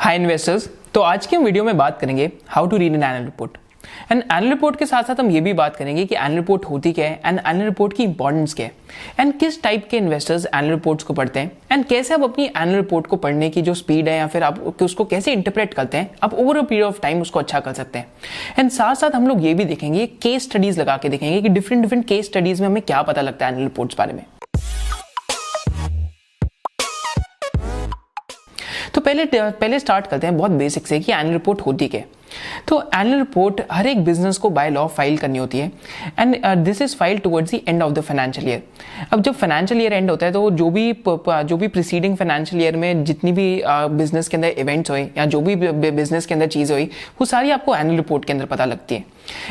Hi investors. तो आज की हम वीडियो में बात करेंगे how to read an annual report. And annual report के साथ साथ हम ये भी बात करेंगे कि एनुअल रिपोर्ट होती क्या है एंड एनुअल रिपोर्ट की इंपॉर्टेंस क्या है एंड किस टाइप के इन्वेस्टर्स एनुअल रिपोर्ट्स को पढ़ते हैं एंड कैसे आप अपनी एनुअल रिपोर्ट को पढ़ने की जो स्पीड है या फिर आप उसको कैसे इंटरप्रेट करते हैं, आप over a period of time उसको अच्छा कर सकते हैं। एंड साथ साथ हम लोग ये भी देखेंगे, केस स्टडीज लगा के देखेंगे कि डिफरेंट केस स्टडीज में हमें क्या पता लगता है एनुअल रिपोर्ट्स बारे में। तो पहले स्टार्ट करते हैं बहुत बेसिक से कि एनुअल रिपोर्ट होती क्या है। तो एनुअल रिपोर्ट हर एक बिजनेस को बाय लॉ फाइल करनी होती है and this is file towards the end of the financial year. अब जब फाइनेंशियल ईयर एंड होता है तो जो भी प्रीसीडिंग फाइनेंशियल ईयर में जितनी भी बिजनेस के अंदर इवेंट्स हुए या जो भी बिजनेस के अंदर चीज़ें हुई वो सारी आपको एनुअल रिपोर्ट के अंदर पता लगती है।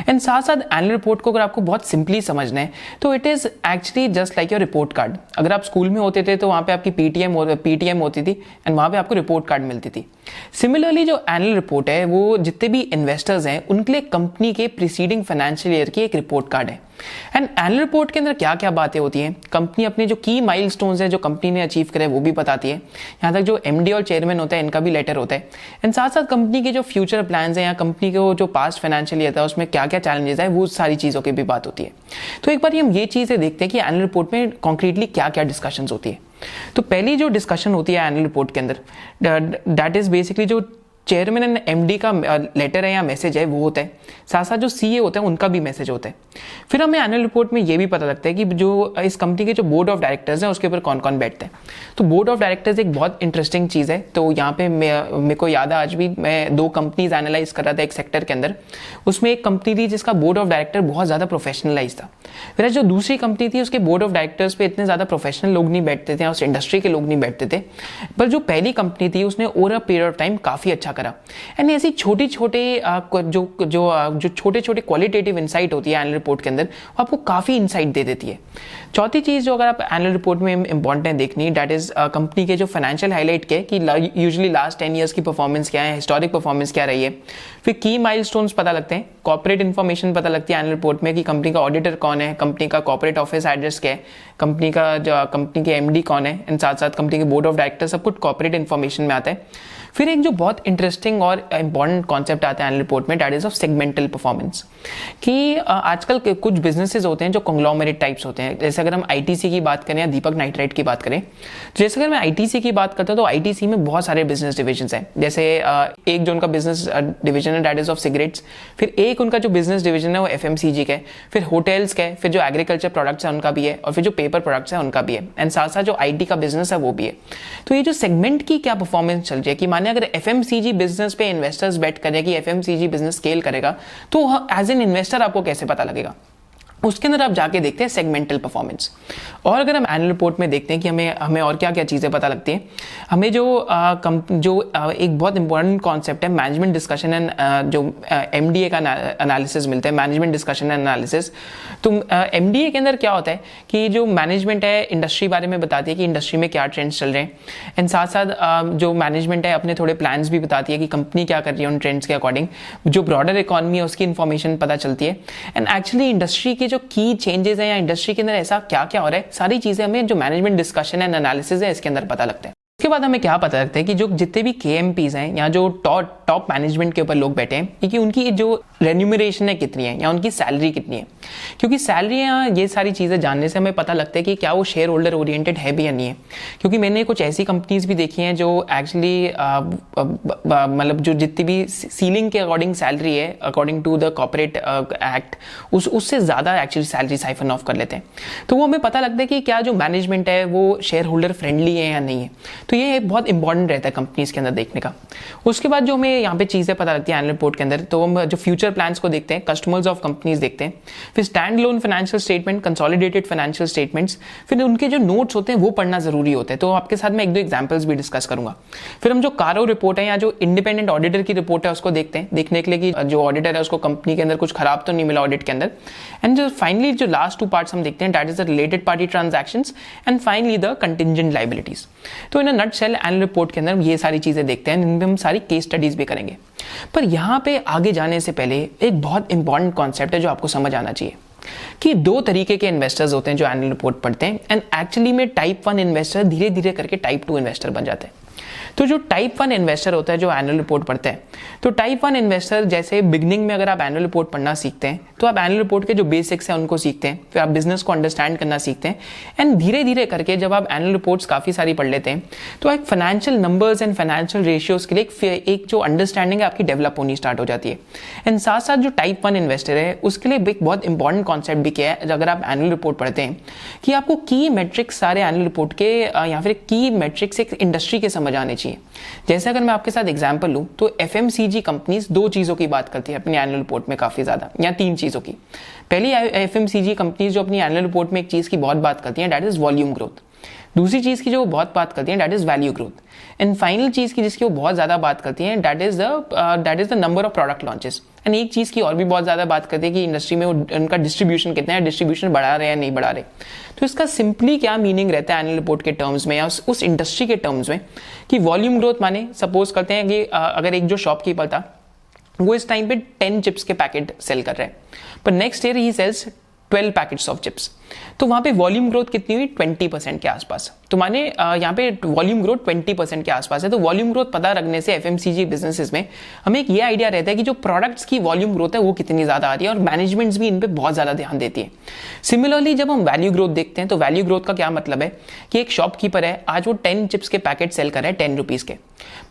एंड साथ साथ एनुअल रिपोर्ट को अगर आपको बहुत सिंपली समझना है तो it is actually just like your report card. अगर आप स्कूल में होते थे तो वहाँ पे आपकी पीटीएम होती थी एंड वहाँ पे आपको रिपोर्ट कार्ड मिलती थी। सिमिलरली जो एनुअल रिपोर्ट है वो जितने भी इन्वेस्टर्स हैं उनके लिए कंपनी के प्रीसीडिंग फाइनेंशियल ईयर की एक रिपोर्ट कार्ड है। एंड एनुअल रिपोर्ट के अंदर क्या क्या बातें होती हैं, कंपनी अपने जो की माइलस्टोन्स है जो कंपनी ने अचीव करे वो भी बताती है। यहाँ तक जो एमडी और चेयरमैन होता है इनका भी लेटर होता है। एंड साथ साथ कंपनी के जो फ्यूचर प्लान्स हैं या कंपनी के जो पास्ट फाइनेंशियल ईयर था उसमें क्या क्या चैलेंजेस है वो सारी चीज़ों की भी बात होती है। तो एक बार हम ये चीज़ें देखते हैं कि एनुअल रिपोर्ट में कॉन्क्रीटली क्या क्या डिस्कशन होती है। तो पहली जो डिस्कशन होती है एनुअल रिपोर्ट के अंदर दैट इज बेसिकली जो चेयरमैन एंड एमडी का लेटर है या मैसेज है वो होता है। साथ साथ जो सीए होता है उनका भी मैसेज होता है। फिर हमें एनुअल रिपोर्ट में ये भी पता लगता है कि जो इस कंपनी के जो बोर्ड ऑफ डायरेक्टर्स हैं उसके ऊपर कौन कौन बैठते हैं। तो बोर्ड ऑफ डायरेक्टर्स एक बहुत इंटरेस्टिंग चीज़ है। तो यहाँ पे मेरे को याद है आज भी मैं 2 कंपनीज एनालाइज कर रहा था एक सेक्टर के अंदर। उसमें एक कंपनी थी जिसका बोर्ड ऑफ डायरेक्टर बहुत ज़्यादा प्रोफेशनलाइज था, फिर जो दूसरी कंपनी थी उसके बोर्ड ऑफ डायरेक्टर्स पे इतने ज़्यादा प्रोफेशनल लोग नहीं बैठते थे, उस इंडस्ट्री के लोग नहीं बैठते थे। पर जो पहली कंपनी थी उसने over a period of time काफ़ी अच्छा करा। एंड ऐसी छोटी छोटे जो छोटे छोटे क्वालिटेटिव इंसाइट होती है एनुअल रिपोर्ट के अंदर वो आपको काफ़ी इंसाइट दे देती है। चौथी चीज़ जो अगर आप एनुअल रिपोर्ट में इंपॉर्टेंट है देखनी, दैट इज कंपनी के जो फाइनेंशियल हाईलाइट के कि यूजुअली लास्ट 10 ईयर्स की परफॉर्मेंस क्या है, हिस्टोरिक परफॉर्मेंस क्या रही है। फिर की माइलस्टोन्स पता लगते हैं, कॉर्पोरेट इन्फॉर्मेशन पता लगती है एनुअल रिपोर्ट में कि कंपनी का ऑडिटर कौन है, कंपनी का कॉर्पोरेट ऑफिस एड्रेस क्या है, कंपनी के एमडी कौन है एंड साथ साथ कंपनी के बोर्ड ऑफ डायरेक्टर, सब कुछ कॉर्पोरेट इन्फॉर्मेशन में आता है। फिर एक जो बहुत इंटरेस्टिंग और इंपॉर्टेंट कॉन्सेप्ट आता है एनुअल रिपोर्ट में, that is of segmental performance. कि आजकल कुछ बिजनेसेस होते हैं जो कंग्लोमरेट टाइप्स होते हैं। जैसे अगर हम आईटीसी की बात करें या दीपक नाइट्राइट की बात करें, तो जैसे अगर मैं आईटीसी की बात करता हूँ तो आईटीसी में बहुत सारे बिजनेस डिविजन्स हैं। जैसे एक जो उनका बिजनेस डिवीजन है दैट इज ऑफ सिगरेट्स, फिर एक उनका जो बिजनेस डिवीजन है वो एफएमसीजी का है, फिर होटल्स का है, फिर जो एग्रीकल्चर प्रोडक्ट्स है उनका भी है, और फिर जो पेपर प्रोडक्ट्स है उनका भी है, एंड साथ साथ जो आईटी का बिजनेस है वो भी है। तो ये जो सेगमेंट की क्या परफॉर्मेंस चल रही है कि माने अगर एफएमसीजी बिजनेस पे इन्वेस्टर्स बेट करें कि एफएमसीजी बिजनेस स्केल करेगा तो एज एन इन्वेस्टर आपको कैसे पता लगेगा, उसके अंदर आप जाके देखते हैं सेगमेंटल परफॉर्मेंस। और अगर हम एनुअल रिपोर्ट में देखते हैं कि हमें और क्या क्या चीज़ें पता लगती हैं, हमें जो एक बहुत इंपॉर्टेंट कॉन्सेप्ट है मैनेजमेंट डिस्कशन एंड जो एमडीए का एनालिसिस मिलता है, मैनेजमेंट डिस्कशन एंड एनालिसिस। तो एमडीए के अंदर क्या होता है कि जो मैनेजमेंट है इंडस्ट्री बारे में बताती है कि इंडस्ट्री में क्या ट्रेंड्स चल रहे हैं, एंड साथ साथ जो मैनेजमेंट है अपने थोड़े प्लान्स भी बताती है कि कंपनी क्या कर रही है उन ट्रेंड्स के अकॉर्डिंग। जो ब्रॉडर इकॉनमी है उसकी इन्फॉर्मेशन पता चलती है, एंड एक्चुअली इंडस्ट्री की जो की चेंजेस हैं या इंडस्ट्री के अंदर ऐसा क्या क्या हो रहा है, सारी चीजें हमें जो मैनेजमेंट डिस्कशन एंड एनालिसिस है इसके अंदर पता लगता है। उसके बाद हमें क्या पता लगता है कि जो जितने भी केएमपीज हैं या जो टॉप मैनेजमेंट के ऊपर लोग बैठे हैं कि उनकी जो रेन्यूमरेशन है कितनी है या उनकी सैलरी कितनी है। क्योंकि सैलरी या ये सारी चीज़ें जानने से हमें पता लगता है कि क्या वो शेयर होल्डर ओरिएंटेड है भी या नहीं है। क्योंकि मैंने कुछ ऐसी कंपनीज भी देखी हैं जो एक्चुअली मतलब जो जितनी भी सीलिंग के अकॉर्डिंग सैलरी है according to the corporate act उससे ज़्यादा एक्चुअली सैलरी साइफन ऑफ कर लेते हैं। तो वो हमें पता लगता है कि क्या जो मैनेजमेंट है वो शेयर होल्डर फ्रेंडली है या नहीं है। तो ये बहुत इंपॉर्टेंट रहता है कंपनीज के अंदर देखने का। उसके बाद जो हमें यहाँ पे चीज़ें पता लगती है एनुअल रिपोर्ट के अंदर, तो हम जो फ्यूचर प्लान्स को देखते हैं, कस्टमर्स ऑफ कंपनीज देखते हैं, फिर stand loan financial statement, consolidated financial statements, फिर उनके जो नोट्स होते हैं वो पढ़ना जरूरी होते हैं। तो आपके साथ मैं 1-2 एग्जांपल्स भी डिस्कस करूंगा। फिर हम जो कारो रिपोर्ट है या जो इंडिपेंडेंट ऑडिटर की रिपोर्ट है उसको देखते हैं, देखने के लिए कि जो ऑडिटर है उसको कंपनी के अंदर कुछ खराब तो नहीं मिला ऑडिट के अंदर। एंड जो फाइनली जो लास्ट 2 पार्ट्स हम देखते हैं that is the related party transactions and finally the contingent liabilities. तो इन अ नटशेल एनुअल रिपोर्ट के अंदर ये सारी चीजें देखते हैं, इनमें हम सारी केस स्टडीज भी करेंगे। पर यहाँ पे आगे जाने से पहले एक बहुत इंपॉर्टेंट कॉन्सेप्ट है जो आपको समझ आना चाहिए कि 2 तरीके के इन्वेस्टर्स होते हैं जो एनुअल रिपोर्ट पढ़ते हैं, एंड एक्चुअली में टाइप 1 इन्वेस्टर धीरे धीरे करके टाइप 2 इन्वेस्टर बन जाते हैं। तो जो टाइप 1 इन्वेस्टर होता है जो एनुअल रिपोर्ट पढ़ता है, तो टाइप 1 इन्वेस्टर जैसे बिगनिंग में अगर आप एनुअल रिपोर्ट पढ़ना सीखते हैं तो आप एनुअल रिपोर्ट के जो बेसिक्स हैं उनको सीखते हैं, फिर आप बिजनेस को अंडरस्टैंड करना सीखते हैं, एंड धीरे धीरे करके जब आप एनुअल रिपोर्ट्स काफ़ी सारी पढ़ लेते हैं तो एक financial numbers and financial ratios के लिए एक जो अंडरस्टैंडिंग है आपकी डेवलप होनी स्टार्ट हो जाती है। एंड साथ साथ जो टाइप 1 इन्वेस्टर है उसके लिए एक बहुत इंपॉर्टेंट कॉन्सेप्ट भी क्या है अगर आप एनुअल रिपोर्ट पढ़ते हैं कि आपको की मेट्रिक्स सारे एनुअल रिपोर्ट के या फिर की मेट्रिक्स एक इंडस्ट्री के समझ आने चाहिए। जैसे अगर मैं आपके साथ एग्जांपल लूं तो एफएमसीजी कंपनीज दो चीजों की बात करती है अपनी एनुअल रिपोर्ट में काफी ज्यादा, या तीन चीजों की। पहली एफएमसीजी कंपनीज जो अपनी एनुअल रिपोर्ट में एक चीज की बहुत बात करती हैं, दैट इज वॉल्यूम ग्रोथ। दूसरी चीज की जो वो बहुत बात करती हैं, that is value growth. And final चीज की जिसकी वो बहुत ज्यादा बात करती हैं, that is the number of product launches. And एक चीज की और भी बहुत ज्यादा बात करती है कि इंडस्ट्री में उनका डिस्ट्रीब्यूशन कितना है, डिस्ट्रीब्यूशन बढ़ा रहे हैं या नहीं बढ़ा रहे। तो इसका सिंपली क्या मीनिंग रहता है एनुअल रिपोर्ट के टर्म्स में या उस इंडस्ट्री के टर्म्स में कि वॉल्यूम ग्रोथ माने सपोज करते हैं कि अगर एक जो शॉपकीपर था वो इस टाइम पे 10 चिप्स के पैकेट सेल कर रहे हैं, पर नेक्स्ट ईयर ही सेल्स 12 पैकेट्स ऑफ चिप्स, तो वहां पे वॉल्यूम ग्रोथ कितनी हुई 20% के आसपास। तो माने यहाँ पे वॉल्यूम ग्रोथ 20% के आसपास है। तो वॉल्यूम ग्रोथ पता रखने से एफएमसीजी बिजनेसेस में हमें एक ये आइडिया रहता है कि जो प्रोडक्ट्स की वॉल्यूम ग्रोथ है वो कितनी ज्यादा आ रही है, और मैनेजमेंट्स भी इन पे बहुत ज्यादा ध्यान देती है। सिमिलरली जब हम वैल्यू ग्रोथ देखते हैं तो वैल्यू ग्रोथ का क्या मतलब है कि एक शॉपकीपर है, आज वो 10 चिप्स के पैकेट सेल कर रहा है 10 रुपीज के,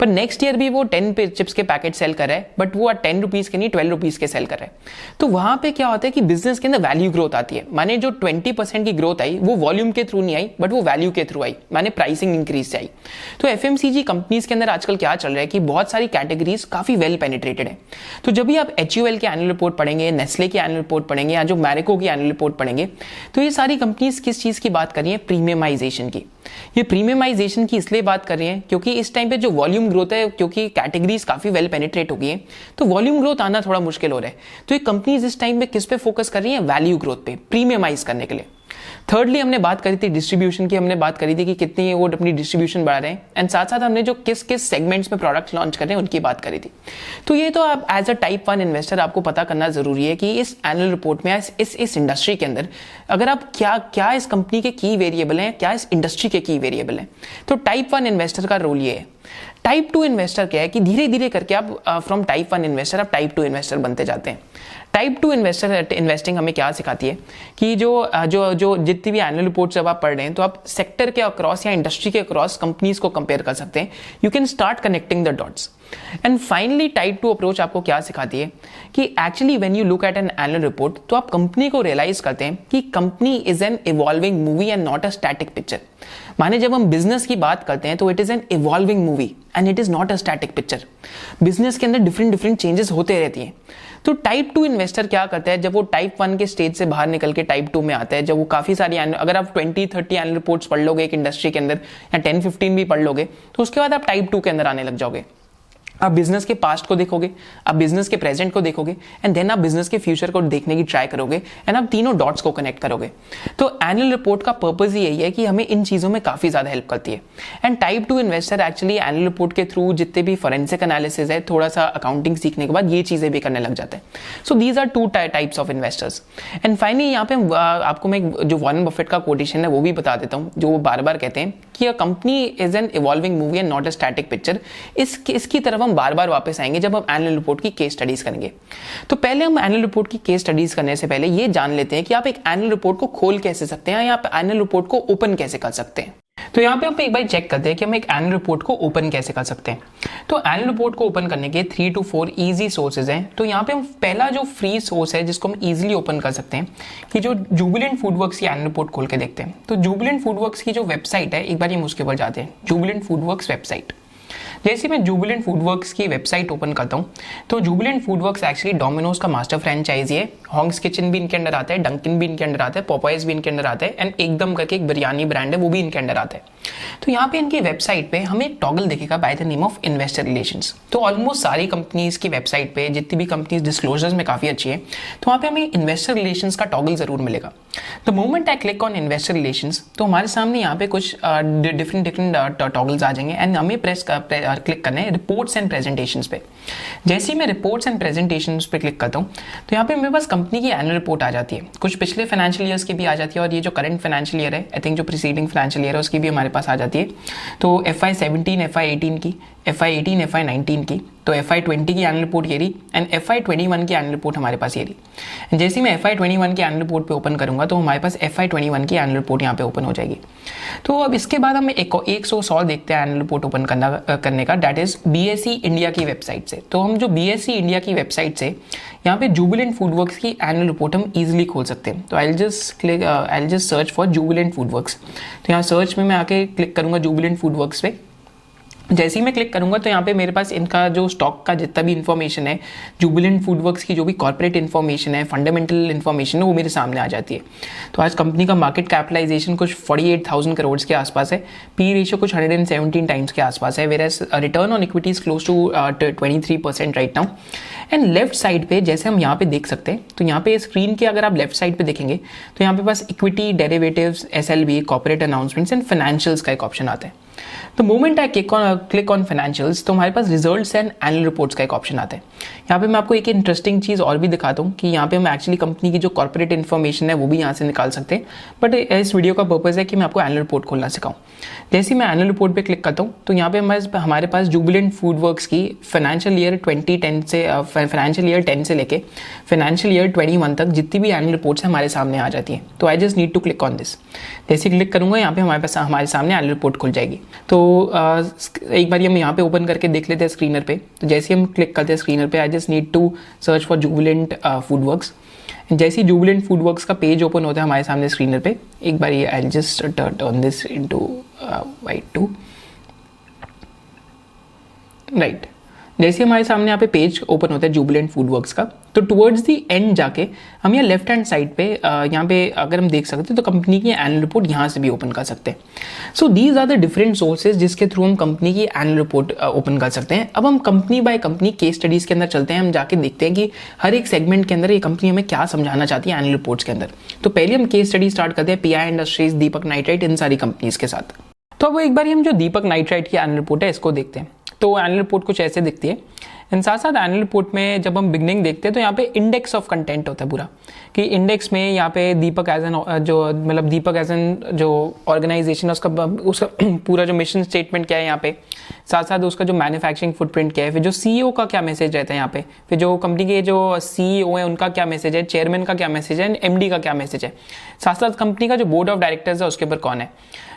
पर नेक्स्ट ईयर भी वो 10 चिप्स के पैकेट सेल कर रहा है, बट वो 10 रुपीज के नहीं 12 रुपीज के सेल कर रहा है। तो वहां पे क्या होता है कि बिजनेस के अंदर वैल्यू ग्रोथ आती है। माने जो 20% की ग्रोथ आई वो वॉल्यूम के थ्रू नहीं आई, बट वो वैल्यू के थ्रू आई, माने प्राइसिंग इंक्रीज से आई। तो एफएमसीजी कंपनीज के अंदर आजकल क्या चल रहा है कि बहुत सारी कैटेगरीज काफी वेल पेनिट्रेटेड है। तो जब भी आप HUL के एनुअल रिपोर्ट पढ़ेंगे, नेस्ले की एनुअल रिपोर्ट पढ़ेंगे या जो मैरिको की एनुअल रिपोर्ट पढ़ेंगे, तो ये सारी कंपनीज किस चीज की बात कर रही है, प्रीमियमाइजेशन की। ये प्रीमियमाइजेशन की इसलिए बात कर रही है क्योंकि इस टाइम पे जो वॉल्यूम ग्रोथ है, क्योंकि कैटेगरीज काफी वेल पेनिट्रेट हो गई है, तो वॉल्यूम ग्रोथ आना थोड़ा मुश्किल हो रहा है। तो ये कंपनीज इस टाइम पे किस पे फोकस कर रही है, वैल्यू ग्रोथ पे, प्रीमियमाइज करने के लिए। थर्डली हमने बात करी थी डिस्ट्रीब्यूशन की, हमने बात करी थी कि कितनी वो अपनी डिस्ट्रीब्यूशन बढ़ा रहे हैं, एंड साथ साथ हमने जो किस किस सेगमेंट्स में प्रोडक्ट्स लॉन्च कर रहे हैं उनकी बात करी थी। तो ये तो आप एज अ टाइप 1 इन्वेस्टर आपको पता करना जरूरी है कि इस एनुअल रिपोर्ट में इस इंडस्ट्री के अंदर अगर आप क्या इस कंपनी के की वेरिएबल हैं, क्या इस इंडस्ट्री के की वेरिएबल हैं। तो टाइप 1 इन्वेस्टर का रोल ये है। टाइप 2 इन्वेस्टर क्या है कि धीरे धीरे करके आप फ्रॉम टाइप 1 इन्वेस्टर आप टाइप 2 इन्वेस्टर बनते जाते हैं। टाइप 2 इन्वेस्टिंग हमें क्या सिखाती है कि जो जितनी भी एनुअल रिपोर्ट जब आप पढ़ रहे हैं तो आप सेक्टर के अक्रॉस या इंडस्ट्री के अक्रॉस कंपनीज को कंपेयर कर सकते हैं। You can start connecting the dots. And finally type 2 approach आपको क्या सिखाती है कि actually when you look at N annual report तो आप कंपनी को रियलाइज करते हैं कि company is an evolving movie and not a static picture. माने जब हम बिजनेस की बात करते हैं तो it is an evolving movie and it is not a static picture. Business के अंदर डिफरेंट चेंजेस होते रहती हैं। तो टाइप 2 इन्वेस्टर क्या करता है, जब वो टाइप 1 के स्टेज से बाहर निकल के टाइप 2 में आता है, जब वो काफी सारी अगर आप 20-30 एनुअल रिपोर्ट्स पढ़ लोगे एक इंडस्ट्री के अंदर या 10-15 भी पढ़ लोगे, तो उसके बाद आप टाइप 2 के अंदर आने लग जाओगे। आप बिजनेस के पास्ट को देखोगे, आप बिजनेस के प्रेजेंट को देखोगे, एंड देन आप बिजनेस के फ्यूचर को देखने की ट्राई करोगे, एंड आप तीनों डॉट्स को कनेक्ट करोगे। तो एनुअल रिपोर्ट का पर्पस ही यही है कि हमें इन चीजों में काफी ज्यादा हेल्प करती है। And type 2 investor actually annual report के थ्रू जितने भी फॉरेंसिक एनालिसिस है, थोड़ा सा अकाउंटिंग सीखने के बाद ये चीजें भी करने लग जाते हैं। So these are 2 types of investors. And finally यहाँ पे आपको मैं जो वॉरेन बफेट का कोटेशन है वो भी बता देता हूँ, जो वो बार बार कहते हैं कि a company is an evolving movie and not a static picture. इसकी तरफ हम बार बार वापस आएंगे जब हम एनुअल रिपोर्ट की केस स्टडीज करेंगे। तो पहले हम एनुअल रिपोर्ट की केस स्टडीज करने से पहले ये जान लेते हैं कि आप एक एनुअल रिपोर्ट को खोल कैसे सकते हैं या आप एनुअल रिपोर्ट को ओपन कैसे कर सकते हैं। तो यहाँ पे हम एक बार चेक करते हैं कि हम एक एनुअल रिपोर्ट को ओपन कैसे कर सकते हैं। तो एनुअल रिपोर्ट को ओपन करने के 3 to 4 इजी सोर्सेज हैं। तो यहाँ पे हम पहला जो फ्री सोर्स है जिसको हम इजीली ओपन कर सकते हैं कि जो जुबिलेंट फूडवर्क्स की एनुअल रिपोर्ट खोल के देखते हैं। तो जुबिलेंट फूडवर्क्स की जो वेबसाइट है, एक बार ये उसके ऊपर जाते हैं, जुबिलेंट फूडवर्क्स वेबसाइट। जैसे मैं जुबिलेंट फूडवर्क्स की वेबसाइट ओपन करता हूँ तो जुबिलेंट फूडवर्क्स एक्चुअली डोमिनोज का मास्टर फ्रेंचाइजी है। हॉन्ग्स किचन भी इनके अंदर आता है, डंकिन भी इनके अंदर आता है, पॉपाइज भी इनके अंदर आता है, एंड एकदम करके एक बिरयानी ब्रांड है वो भी इनके अंदर आता है। तो यहाँ पे इनकी वेबसाइट पे हमें एक टॉगल दिखेगा bye the name of investor relations. तो ऑलमोस्ट सारी कंपनीज की वेबसाइट पे जितनी भी कंपनीज डिस्क्लोजर्स में काफी अच्छी है, तो वहाँ पे हमें इन्वेस्टर रिलेशंस का टॉगल जरूर मिलेगा। The moment I click on investor relations, तो हमारे सामने यहाँ पे कुछ डिफरेंट टॉगल्स आ जाएंगे एंड हमें क्लिक करना है रिपोर्ट्स एंड प्रेजेंटेशंस पे। जैसे ही मैं रिपोर्ट्स एंड प्रेजेंटेशंस पे क्लिक करता हूँ तो यहाँ पे मेरे पास कंपनी की एनुअल रिपोर्ट आ जाती है, कुछ पिछले फाइनेंशियल ईयर्स की भी आ जाती है और ये जो करंट फाइनेंशियल ईयर है, आई थिंक जो प्रीसीडिंग फाइनेंशियल ईयर है उसकी भी हमारे पास आ जाती है। तो FY17, FY18 की, FY18, FY19 की, तो FY20 की एनुअल रिपोर्ट ये रही एंड FY21 की एनुअल रिपोर्ट हमारे पास ये रही। जैसे मैं FY21 की एनुअल रिपोर्ट पे ओपन करूंगा तो हमारे पास FY21 की एनुअल रिपोर्ट यहाँ पे ओपन हो जाएगी। तो अब इसके बाद हम एक सॉल्व देखते हैं एनुअल रिपोर्ट ओपन करने का, दैट इज BSE इंडिया की वेबसाइट से। तो हम जो BSE इंडिया की वेबसाइट से यहाँ पे जुबिलेंट फूडवर्क्स की एनुअल रिपोर्ट हम इजीली खोल सकते हैं। तो I just search for Jubilant FoodWorks. तो यहाँ सर्च में मैं आके क्लिक करूँगा जुबिलेंट फूडवर्क्स पे। जैसे ही मैं क्लिक करूंगा तो यहाँ पे मेरे पास इनका जो स्टॉक का जितना भी इन्फॉर्मेशन है, जुबिलेंट फूडवर्क्स की जो भी कॉर्पोरेट इन्फॉर्मेशन है, फंडामेंटल इन्फॉर्मेशन है, वो मेरे सामने आ जाती है। तो आज कंपनी का मार्केट कैपिटलाइजेशन कुछ 48,000 करोड़ के आसपास है, पी रेशियो कुछ 117 टाइम्स के आसपास है, whereas return on equity is close to 23% right now. And left side पे जैसे हम यहाँ पे देख सकते हैं, तो यहाँ पे स्क्रीन के अगर आप लेफ्ट साइड पे देखेंगे तो यहाँ पे पास equity, derivatives, SLB, corporate announcements and financials का एक ऑप्शन आता है। तो moment I click on financials तो हमारे पास रिजल्ट्स एंड एनुअल रिपोर्ट्स का एक ऑप्शन आता है। यहाँ पे मैं आपको एक इंटरेस्टिंग चीज़ और भी दिखाता हूँ कि यहाँ पे हम एक्चुअली कंपनी की जो कॉर्पोरेट इन्फॉर्मेशन है वो भी यहाँ से निकाल सकते हैं, बट इस वीडियो का पर्पज़ है कि मैं आपको एनुअल रिपोर्ट खोलना सिखाऊँ। जैसे ही मैं एनुअल रिपोर्ट पे क्लिक करता हूँ तो यहाँ पे हमारे पास जुबिलेंट फूडवर्क्स की फाइनेंशियल ईयर 2010 से फाइनेंशियल ईयर 10 से लेके फाइनेंशियल ईयर 21 तक जितनी भी एनुअल रिपोर्ट्स हमारे सामने आ जाती हैं। तो I just need to click on this. जैसे क्लिक करूँगा यहाँ पे हमारे सामने एनुअल रिपोर्ट खुल जाएगी। तो एक बार हम यहाँ पे ओपन करके देख लेते हैं स्क्रीनर पे। तो जैसे हम क्लिक करते हैं स्क्रीनर पे, I just need to search for Jubilant FoodWorks. जैसे ही जुबिलेंट फूडवर्क्स का पेज ओपन होता है हमारे सामने स्क्रीनर पे, एक बार ये I just turn this into white to right. जैसे हमारे सामने यहाँ पे पेज ओपन होता है जुबिलेंट फूडवर्क्स का, तो टुवर्ड्स दी एंड जाके हम यहाँ लेफ्ट हैंड साइड पे यहाँ पे अगर हम देख सकते हैं तो कंपनी की एनुअल रिपोर्ट यहाँ से भी ओपन कर सकते हैं। So these are the different sources जिसके थ्रू हम कंपनी की एनुअल रिपोर्ट ओपन कर सकते हैं। अब हम company by company case studies के अंदर चलते हैं, हम जाके देखते हैं कि हर एक सेगमेंट के अंदर ये कंपनी हमें क्या समझाना चाहती है एनुअल रिपोर्ट्स के अंदर। तो पहले हम केस स्टडी स्टार्ट करते हैं PI इंडस्ट्रीज, दीपक नाइट्राइट, इन सारी कंपनीज के साथ। तो अब एक बार हम जो दीपक नाइट्राइट की एनुअल रिपोर्ट है इसको देखते हैं। तो एनुअल रिपोर्ट कुछ ऐसे दिखती है। इन साथ साथ एनुअल रिपोर्ट में जब हम बिगनिंग देखते हैं तो यहाँ पे इंडेक्स ऑफ कंटेंट होता है पूरा, कि इंडेक्स में यहाँ पे दीपक एज एन जो ऑर्गेनाइजेशन है उसका पूरा जो मिशन स्टेटमेंट क्या है यहाँ पे, साथ साथ उसका जो मैन्युफैक्चरिंग फुटप्रिंट क्या है, फिर जो CEO का क्या मैसेज रहता है यहाँ पे, फिर जो कंपनी के जो CEO है उनका क्या मैसेज है, चेयरमैन का क्या मैसेज है, MD का क्या मैसेज है, साथ साथ कंपनी का जो बोर्ड ऑफ डायरेक्टर्स है उसके ऊपर कौन है,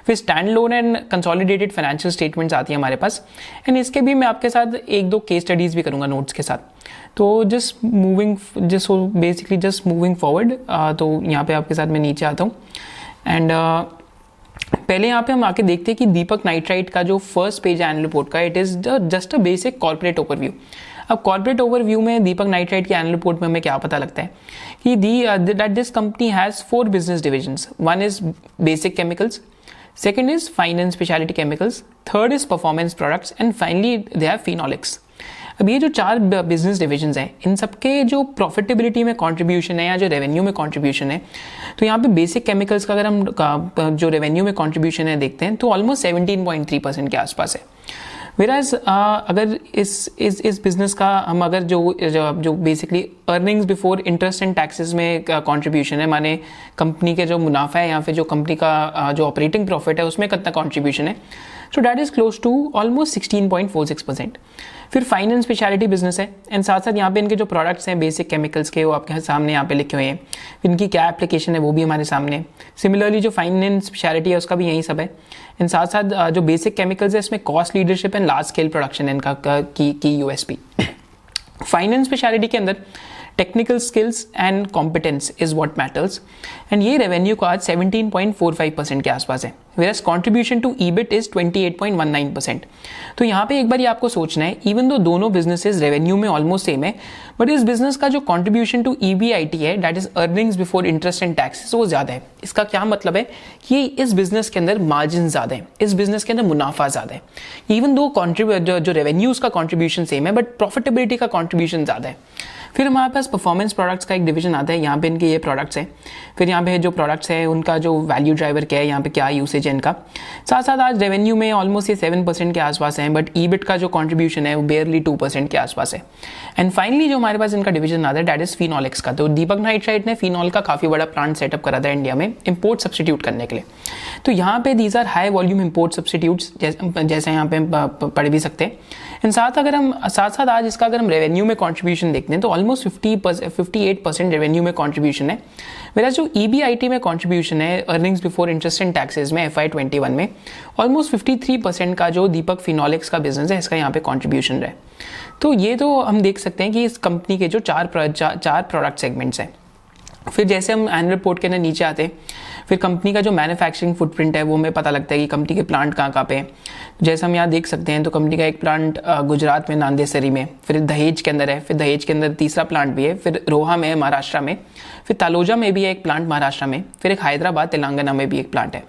फिर stand loan and consolidated financial statements आती है हमारे पास। एंड इसके भी मैं आपके साथ एक दो केस स्टडीज भी करूंगा नोट्स के साथ। तो जस्ट मूविंग फॉरवर्ड, तो यहाँ पे आपके साथ मैं नीचे आता हूँ एंड पहले यहाँ पे हम आके देखते हैं कि दीपक नाइट्राइट का जो फर्स्ट पेज है एनुअल रिपोर्ट का, it is just a basic corporate overview. अब कॉर्पोरेट ओवरव्यू में दीपक नाइट्राइट की एनुअल रिपोर्ट में हमें क्या पता लगता है कि that this company has 4 business divisions. One is basic chemicals, second is fine and specialty chemicals, third is performance products and finally they have phenolics। अब ये जो 4 बिजनेस डिविजन्स हैं इन सबके जो प्रॉफिटेबिलिटी में कंट्रीब्यूशन है या जो रेवेन्यू में कंट्रीब्यूशन है, तो यहाँ पे बेसिक केमिकल्स का अगर हम जो रेवेन्यू में कंट्रीब्यूशन है देखते हैं तो ऑलमोस्ट 17.3% के आसपास है। वेराज अगर इस बिजनेस का हम अगर जो basically earnings before interest and taxes में कंट्रीब्यूशन है, माने कंपनी के जो मुनाफा है या फिर जो कंपनी का जो ऑपरेटिंग प्रॉफिट है उसमें कितना कंट्रीब्यूशन है, so that is close to almost 16.46%। फिर फाइन एंड स्पेशलिटी बिजनेस है एंड साथ साथ यहाँ पे इनके जो प्रोडक्ट्स हैं बेसिक केमिकल्स के वो आपके सामने यहाँ पे लिखे हुए हैं, इनकी क्या एप्लीकेशन है वो भी हमारे सामने। सिमिलरली जो फाइन एंड स्पेशलिटी है उसका भी यही सब है। एंड साथ साथ जो बेसिक केमिकल्स है इसमें cost leadership and large scale production है इनका की USP। फाइन एंड स्पेशलिटी के अंदर technical skills and competence is what matters and ये रेवेन्यू का आज 17.45% के आसपास है, whereas contribution to EBIT is 28.19%। तो यहाँ पे एक बार ये आपको सोचना है, इवन दो दोनों बिजनेसेस रेवेन्यू में ऑलमोस्ट सेम है, बट इस बिजनेस का जो कंट्रीब्यूशन टू EBIT है, that is earnings before interest and taxes, वो ज्यादा है। इसका क्या मतलब है कि इस बिजनेस के अंदर मार्जिन ज्यादा है, इस बिजनेस के अंदर मुनाफा ज्यादा है। इवन दो जो रेवेन्यूज का कॉन्ट्रीब्यूशन सेम है बट प्रॉफिटेबिलिटी का कॉन्ट्रीब्यूशन ज्यादा है। फिर हमारे पास परफॉर्मेंस प्रोडक्ट्स का एक डिवीजन आता है, यहाँ पे इनके ये प्रोडक्ट्स हैं। फिर यहाँ पे जो प्रोडक्ट्स है उनका जो वैल्यू ड्राइवर क्या है, यहाँ पे क्या यूसेज है इनका। साथ साथ आज रेवेन्यू में ऑलमोस्ट ये 7% के आसपास है, बट ईबिट का जो कॉन्ट्रीब्यूशन है वो बेयरली 2% के आसपास है। एंड फाइनली जो हमारे पास इनका डिवीजन आता है दैट इज फिनोलेक्स का। तो दीपक नाइट्राइट ने फिनॉल का काफ़ी बड़ा प्लांट सेटअप करा था इंडिया में इम्पोर्ट सब्सटीट्यूट करने के लिए। तो यहाँ पे these are high volume import substitutes, जैसे यहाँ पे पढ़ भी सकते हैं। इन साथ साथ आज इसका अगर हम रेवेन्यू में कॉन्ट्रीब्यूशन देखते हैं तो ऑलमोस्ट 58% रेवेन्यू में कॉन्ट्रीब्यूशन है। मेरा जो EBIT में कॉन्ट्रीब्यूशन है earnings before interest and taxes में FY21 में ऑलमोस्ट 53% का जो दीपक फिनोलेक्स का बिजनेस है इसका यहाँ पे कॉन्ट्रीब्यूशन रहे। तो ये तो हम देख सकते हैं कि इस कंपनी के जो चार प्रोडक्ट सेगमेंट्स हैं। फिर जैसे हम एनुअल रिपोर्ट के अंदर नीचे आते हैं, फिर कंपनी का जो मैन्युफैक्चरिंग फुटप्रिंट है वो हमें पता लगता है कि कंपनी के प्लांट कहाँ पे हैं। जैसे हम यहाँ देख सकते हैं तो कंपनी का एक प्लांट गुजरात में नांदेसरी में, फिर दहेज के अंदर है, फिर दहेज के अंदर तीसरा प्लांट भी है, फिर रोहा में है महाराष्ट्र में, फिर तालोजा में भी है एक प्लांट महाराष्ट्र में, फिर एक हैदराबाद तेलंगाना में भी एक प्लांट है।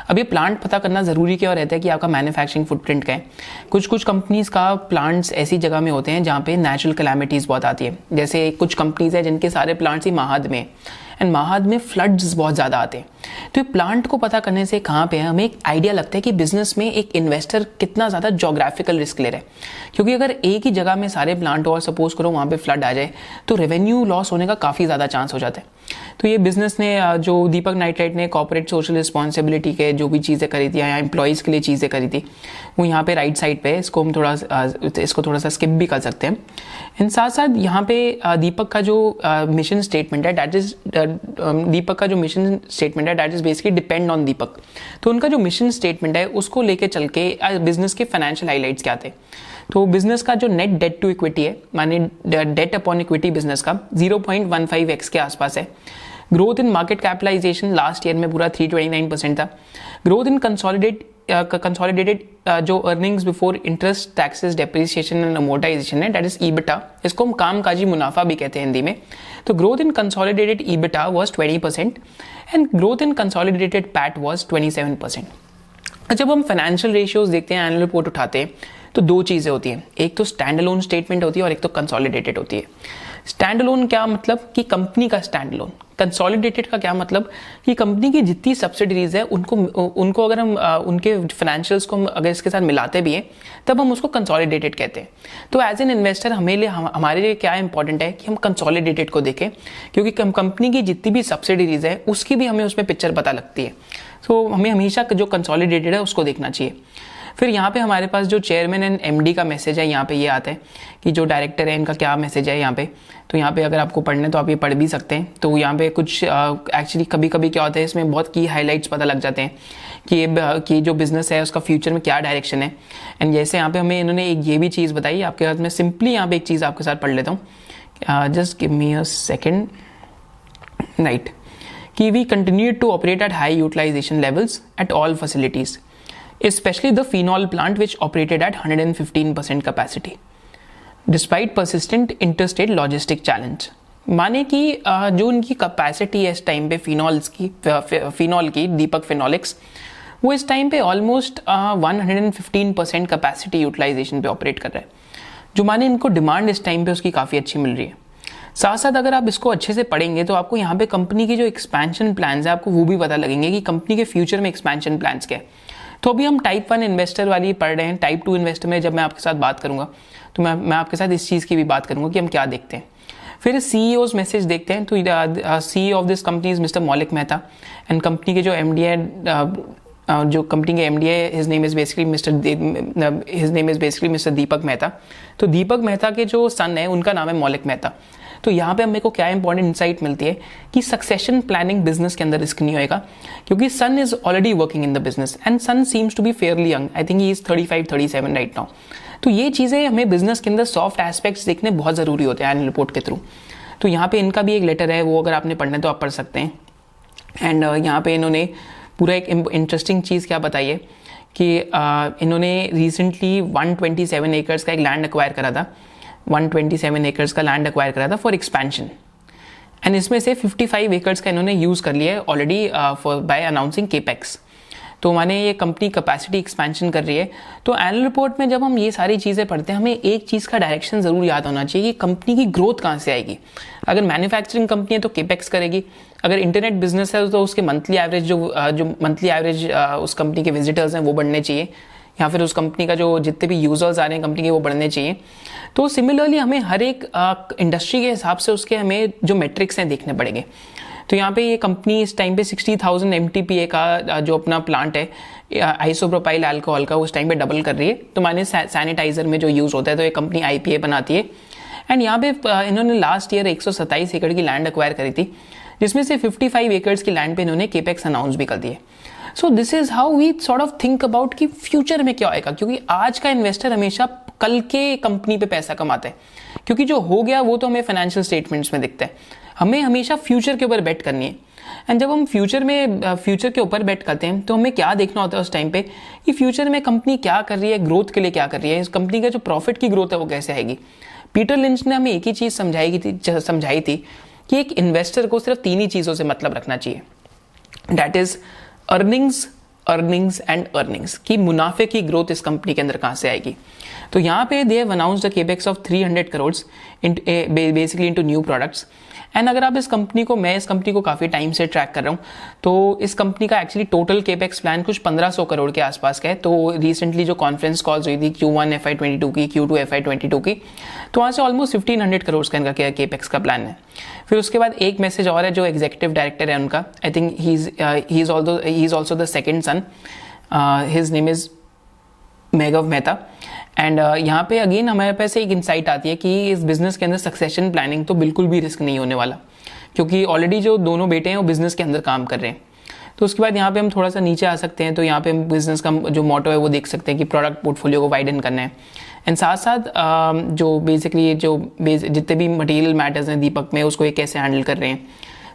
अब ये प्लांट पता करना ज़रूरी क्यों रहता है कि आपका मैन्युफैक्चरिंग फुटप्रिंट का है। कुछ कंपनीज का प्लांट्स ऐसी जगह में होते हैं जहाँ पे नेचुरल कैलामिटीज़ बहुत आती है। जैसे कुछ कंपनीज है जिनके सारे प्लांट्स ही महाद में, एंड महाद में फ्लड्स बहुत ज़्यादा आते हैं। तो ये प्लांट को पता करने से कहाँ पे है हमें एक आइडिया लगता है कि बिजनेस में एक इन्वेस्टर कितना ज़्यादा जोग्राफिकल रिस्क ले रहा है। क्योंकि अगर एक ही जगह में सारे प्लांट हो और सपोज करो वहाँ पे फ्लड आ जाए तो रेवेन्यू लॉस होने का काफ़ी ज़्यादा चांस हो जाता है। तो ये बिजनेस ने जो दीपक नाइट्राइट ने कॉर्पोरेट सोशल रिस्पॉन्सिबिलिटी के जो भी चीज़ें करी थी या एम्प्लॉयज़ के लिए चीज़ें करी थी वो यहाँ पे राइट साइड पे इसको हम थोड़ा सा स्किप भी कर सकते हैं। इन साथ साथ यहाँ पे दीपक का जो मिशन स्टेटमेंट है that is basically depend on Deepak. तो उनका जो मिशन स्टेटमेंट है उसको लेके चल के बिजनेस के फाइनेंशियल हाईलाइट्स क्या थे। तो बिजनेस का जो नेट डेट टू इक्विटी है, माने डेट अपॉन इक्विटी बिजनेस का 0.15x के आसपास है। Growth in market capitalization last year में पूरा 329% था। ग्रोथ इन कंसोलिडेटेड जो earnings before interest taxes depreciation and amortization है दैट इज ईबिटा, इसको हम कामकाजी मुनाफा भी कहते हैं हिंदी में। तो growth in consolidated EBITDA was 20% and growth in consolidated PAT was 27%। जब हम फाइनेंशियल रेशियोज देखते हैं, एनुअल रिपोर्ट उठाते हैं तो दो चीज़ें होती हैं, एक तो स्टैंड अलोन स्टेटमेंट होती है और एक तो कंसोलिडेटेड होती है। स्टैंड अलोन क्या मतलब कि कंपनी का स्टैंड अलोन, कंसोलिडेटेड का क्या मतलब कि कंपनी की जितनी सब्सिडरीज है उनको अगर हम उनके फाइनेंशियल्स को अगर इसके साथ मिलाते भी हैं तब हम उसको कंसोलिडेटेड कहते हैं। तो एज एन इन्वेस्टर हमारे लिए क्या इंपॉर्टेंट है कि हम कंसोलिडेटेड को देखें, क्योंकि कंपनी की जितनी भी सब्सिडरीज है उसकी भी हमें उसमें पिक्चर पता लगती है। तो हमें हमेशा जो कंसोलिडेटेड है उसको देखना चाहिए। फिर यहाँ पे हमारे पास जो चेयरमैन एंड MD का मैसेज है यहाँ पे ये आता है कि जो डायरेक्टर है इनका क्या मैसेज है यहाँ पे। तो यहाँ पे अगर आपको पढ़ना है तो आप ये पढ़ भी सकते हैं। तो यहाँ पे कुछ एक्चुअली कभी कभी क्या होता है इसमें बहुत की हाइलाइट्स पता लग जाते हैं कि जो बिजनेस है उसका फ्यूचर में क्या डायरेक्शन है। एंड जैसे यहाँ पे हमें इन्होंने एक ये भी चीज़ बताई आपके साथ, मैं सिंपली यहाँ पे एक चीज़ आपके साथ पढ़ लेता हूँ। Just give me a second. Right, कि we continue to operate at high utilization levels at all facilities, especially the phenol plant which operated at 115% capacity despite persistent interstate logistic challenge। माने कि जो उनकी कैपेसिटी है इस time पे phenol की दीपक फिनोलेक्स, वो इस टाइम पे ऑलमोस्ट 115% कैपेसिटी यूटिलाइजेशन पे ऑपरेट कर रहा है, जो माने इनको डिमांड इस टाइम पे उसकी काफ़ी अच्छी मिल रही है। साथ साथ अगर आप इसको अच्छे से पढ़ेंगे तो आपको यहाँ पे कंपनी की जो एक्सपेंशन प्लान्स है आपको वो भी पता लगेंगे कि कंपनी के फ्यूचर में एक्सपेंशन प्लान्स क्या है। तो अभी हम टाइप 1 इन्वेस्टर वाली पढ़ रहे हैं। टाइप 2 इन्वेस्टर में जब मैं आपके साथ बात करूंगा तो मैं आपके साथ इस चीज़ की भी बात करूंगा कि हम क्या देखते हैं। फिर CEO's मैसेज देखते हैं। तो CEO of this company is mister मौलिक मेहता एंड कंपनी के जो MD है, जो कंपनी के MD है, his name is basically mister Deepak Mehta. तो दीपक मेहता के जो सन है उनका नाम है मौलिक मेहता। तो यहाँ पे हमें को क्या इंपॉर्टेंट इंसाइट मिलती है कि सक्सेशन प्लानिंग बिजनेस के अंदर रिस्क नहीं होएगा, क्योंकि son is already working in the business and son seems to be fairly young. I think he is 35-37 right now. तो ये चीज़ें हमें बिजनेस के अंदर सॉफ्ट एस्पेक्ट्स देखने बहुत ज़रूरी होते हैं एनुअल रिपोर्ट के थ्रू। तो यहाँ पे इनका भी एक लेटर है, वो अगर आपने पढ़ना है तो आप पढ़ सकते हैं। एंड यहाँ पे इन्होंने पूरा एक इंटरेस्टिंग चीज़ क्या बताई है कि इन्होंने रिसेंटली 127 एकर्स का एक लैंड एक्वायर करा था, 127 एकर्स का लैंड एक्वायर करा था फॉर एक्सपेंशन। एंड इसमें से 55 एकर्स का इन्होंने यूज़ कर लिया है ऑलरेडी बाय अनाउंसिंग केपेक्स। तो माने ये कंपनी कैपेसिटी एक्सपेंशन कर रही है। तो एनुअल रिपोर्ट में जब हम ये सारी चीज़ें पढ़ते हैं, हमें एक चीज़ का डायरेक्शन ज़रूर याद होना चाहिए कि कंपनी की ग्रोथ कहाँ से आएगी। अगर मैन्युफैक्चरिंग कंपनी है तो केपेक्स करेगी, अगर इंटरनेट बिजनेस है तो उसके मंथली एवरेज जो मंथली एवरेज उस कंपनी के विजिटर्स हैं वो बढ़ने चाहिए, या फिर उस कंपनी का जो जितने भी यूजर्स आ रहे हैं कंपनी के वो बढ़ने चाहिए। तो सिमिलरली हमें हर एक इंडस्ट्री के हिसाब से उसके हमें जो मेट्रिक्स हैं देखने पड़ेंगे। तो यहाँ पे ये कंपनी इस टाइम पे 60,000 MTPA का जो अपना प्लांट है आइसोप्रोपाइल अल्कोहल का, उस टाइम पे डबल कर रही है। तो माने सैनिटाइजर में जो यूज़ होता है, तो ये कंपनी IPA बनाती है। एंड यहाँ पे इन्होंने लास्ट ईयर 127 एकड़ की लैंड एक्वायर करी थी, जिसमें से 55 एकर्स की लैंड पे इन्होंने केपेक्स अनाउंस भी कर दिए। So this is how we sort of think about कि फ्यूचर में क्या आएगा, क्योंकि आज का इन्वेस्टर हमेशा कल के कंपनी पे पैसा कमाता है, क्योंकि जो हो गया वो तो हमें फाइनेंशियल स्टेटमेंट्स में दिखता है। हमें हमेशा फ्यूचर के ऊपर बेट करनी है। एंड जब हम फ्यूचर के ऊपर बेट करते हैं तो हमें क्या देखना होता है उस टाइम पे कि फ्यूचर में कंपनी क्या कर रही है, ग्रोथ के लिए क्या कर रही है, इस कंपनी का जो प्रॉफिट की ग्रोथ है वो कैसे आएगी। पीटर लिंच ने हमें एक ही चीज़ समझाई थी कि एक इन्वेस्टर को सिर्फ 3 ही चीज़ों से मतलब रखना चाहिए, that is earnings, earnings and earnings, की मुनाफे की ग्रोथ इस कंपनी के अंदर कहाँ से आएगी। तो यहाँ पे they have announced the capex of 300 crore basically into new products. And अगर आप मैं इस कंपनी को काफ़ी टाइम से ट्रैक कर रहा हूँ, तो इस कंपनी का एक्चुअली टोटल केपेक्स प्लान कुछ 1500 करोड़ के आसपास का है। तो रिसेंटली जो कॉन्फ्रेंस कॉल्स हुई थी Q1 FY22 की, Q2 FY22 की, तो वहाँ से ऑलमोस्ट 1500 करोड़ का इनका केपेक्स का प्लान है। फिर उसके बाद एक मैसेज और है, जो एग्जीक्यूटिव डायरेक्टर है उनका, I think he is also the second son, his name is Meghav Mehta. And यहाँ पे अगेन हमारे पास एक इंसाइट आती है कि इस बिजनेस के अंदर सक्सेशन प्लानिंग तो बिल्कुल भी रिस्क नहीं होने वाला, क्योंकि ऑलरेडी जो दोनों बेटे हैं वो बिजनेस के अंदर काम कर रहे हैं। तो उसके बाद यहाँ पे हम थोड़ा सा नीचे आ सकते हैं, तो यहाँ पे हम बिजनेस का जो मोटो है वो देख सकते हैं कि प्रोडक्ट पोर्टफोलियो को वाइडन करना है। एंड साथ साथ जो बेसिकली जितने भी मटेरियल मैटर्स हैं दीपक में, उसको ये कैसे हैंडल कर रहे हैं।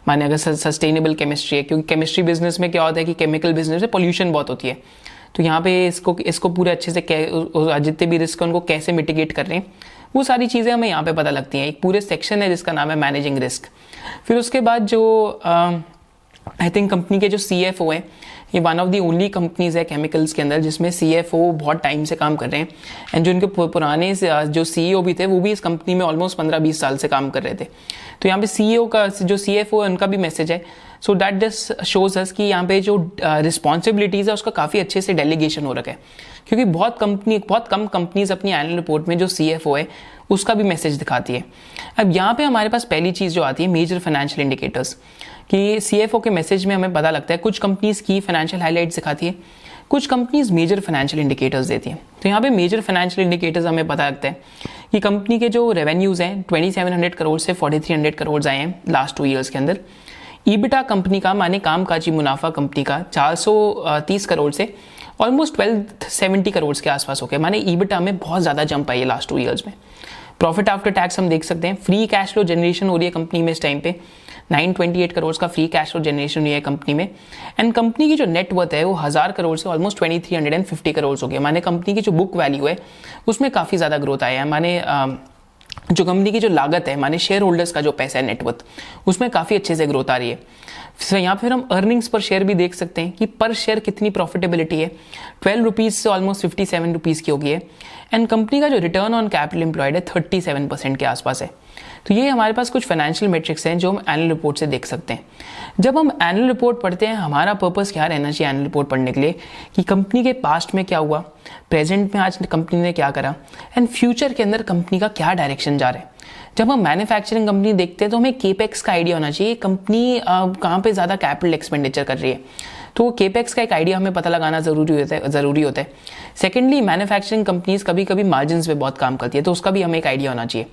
माने अगर सस्टेनेबल केमिस्ट्री है, क्योंकि केमिस्ट्री बिजनेस में क्या होता है कि केमिकल बिजनेस में पोल्यूशन बहुत होती है, तो यहाँ पे इसको पूरे अच्छे से जितने भी रिस्क हैं उनको कैसे मिटिगेट कर रहे हैं, वो सारी चीज़ें हमें यहाँ पे पता लगती हैं। एक पूरे सेक्शन है जिसका नाम है मैनेजिंग रिस्क। फिर उसके बाद जो आई थिंक कंपनी के जो CFO हैं, ये one of the only companies है केमिकल्स के अंदर जिसमें CFO बहुत टाइम से काम कर रहे हैं। एंड जो इनके पुराने जो CEO भी थे वो भी इस कंपनी में ऑलमोस्ट 15-20 साल से काम कर रहे थे। तो यहाँ पे CEO का जो CFO है उनका भी मैसेज है। So that just shows us कि यहाँ पे जो रिस्पॉन्सिबिलिटीज़ है उसका काफ़ी अच्छे से डेलीगेशन हो रखा है, क्योंकि बहुत कम कंपनीज अपनी एनुअल रिपोर्ट में जो CFO है उसका भी मैसेज दिखाती है। अब यहाँ पे हमारे पास पहली चीज़ जो आती है मेजर फाइनेंशियल इंडिकेटर्स, कि CFO के मैसेज में हमें पता लगता है कुछ कंपनीज की फाइनेंशियल हाईलाइट्स दिखाती है, कुछ कंपनीज मेजर फाइनेंशियल इंडिकेटर्स देती हैं। तो यहाँ पे मेजर फाइनेंशियल इंडिकेटर्स हमें पता लगता है कि कंपनी के जो रेवेन्यूज़ हैं 2700 करोड़ से 4300 करोड़ आए हैं लास्ट 2 ईयर्स के अंदर। EBITDA कंपनी का, माने कामकाजी मुनाफा कंपनी का 430 करोड़ से ऑलमोस्ट 1270 करोड़ के आसपास हो गया, माने EBITDA में बहुत ज़्यादा जंप आई है लास्ट 2 ईयर्स में। प्रॉफिट आफ्टर टैक्स हम देख सकते हैं, फ्री कैश फ्लो जनरेशन हो रही है कंपनी में इस टाइम पे 928 करोड़ का फ्री कैश फ्लो जनरेशन हुई है कंपनी में। एंड कंपनी की जो नेटवर्थ है वो 1000 करोड़ से ऑलमोस्ट 2350 करोड़ हो गया, माने कंपनी की जो बुक वैल्यू है उसमें काफ़ी ज़्यादा ग्रोथ आया है। माने जो कंपनी की जो लागत है, माने शेयर होल्डर्स का जो पैसा है नेटवर्थ, उसमें काफ़ी अच्छे से ग्रोथ आ रही है। यहाँ फिर हम अर्निंग्स पर शेयर भी देख सकते हैं कि पर शेयर कितनी प्रॉफिटेबिलिटी है, 12 रुपीज़ से ऑलमोस्ट 57 रुपीज़ की हो गई है। एंड कंपनी का जो रिटर्न ऑन कैपिटल एम्प्लॉयड है 37% के आसपास है। तो ये हमारे पास कुछ फाइनेंशियल मेट्रिक्स हैं जो हम एनुअल रिपोर्ट से देख सकते हैं। जब हम एनुअल रिपोर्ट पढ़ते हैं, हमारा पर्पस क्या रहना चाहिए एनुअल रिपोर्ट पढ़ने के लिए, कि कंपनी के पास्ट में क्या हुआ, प्रेजेंट में आज कंपनी ने क्या करा, एंड फ्यूचर के अंदर कंपनी का क्या डायरेक्शन जा रहा है। जब हम मैन्युफैक्चरिंग कंपनी देखते हैं तो हमें केपेक्स का आइडिया होना चाहिए, कंपनी कहाँ पे ज़्यादा कैपिटल एक्सपेंडिचर कर रही है, तो केपेक्स का एक आइडिया हमें पता लगाना ज़रूरी होता है। सेकेंडली, मैन्युफैक्चरिंग कंपनीज कभी कभी मार्जिन पे बहुत काम करती है, तो उसका भी हमें एक आइडिया होना चाहिए।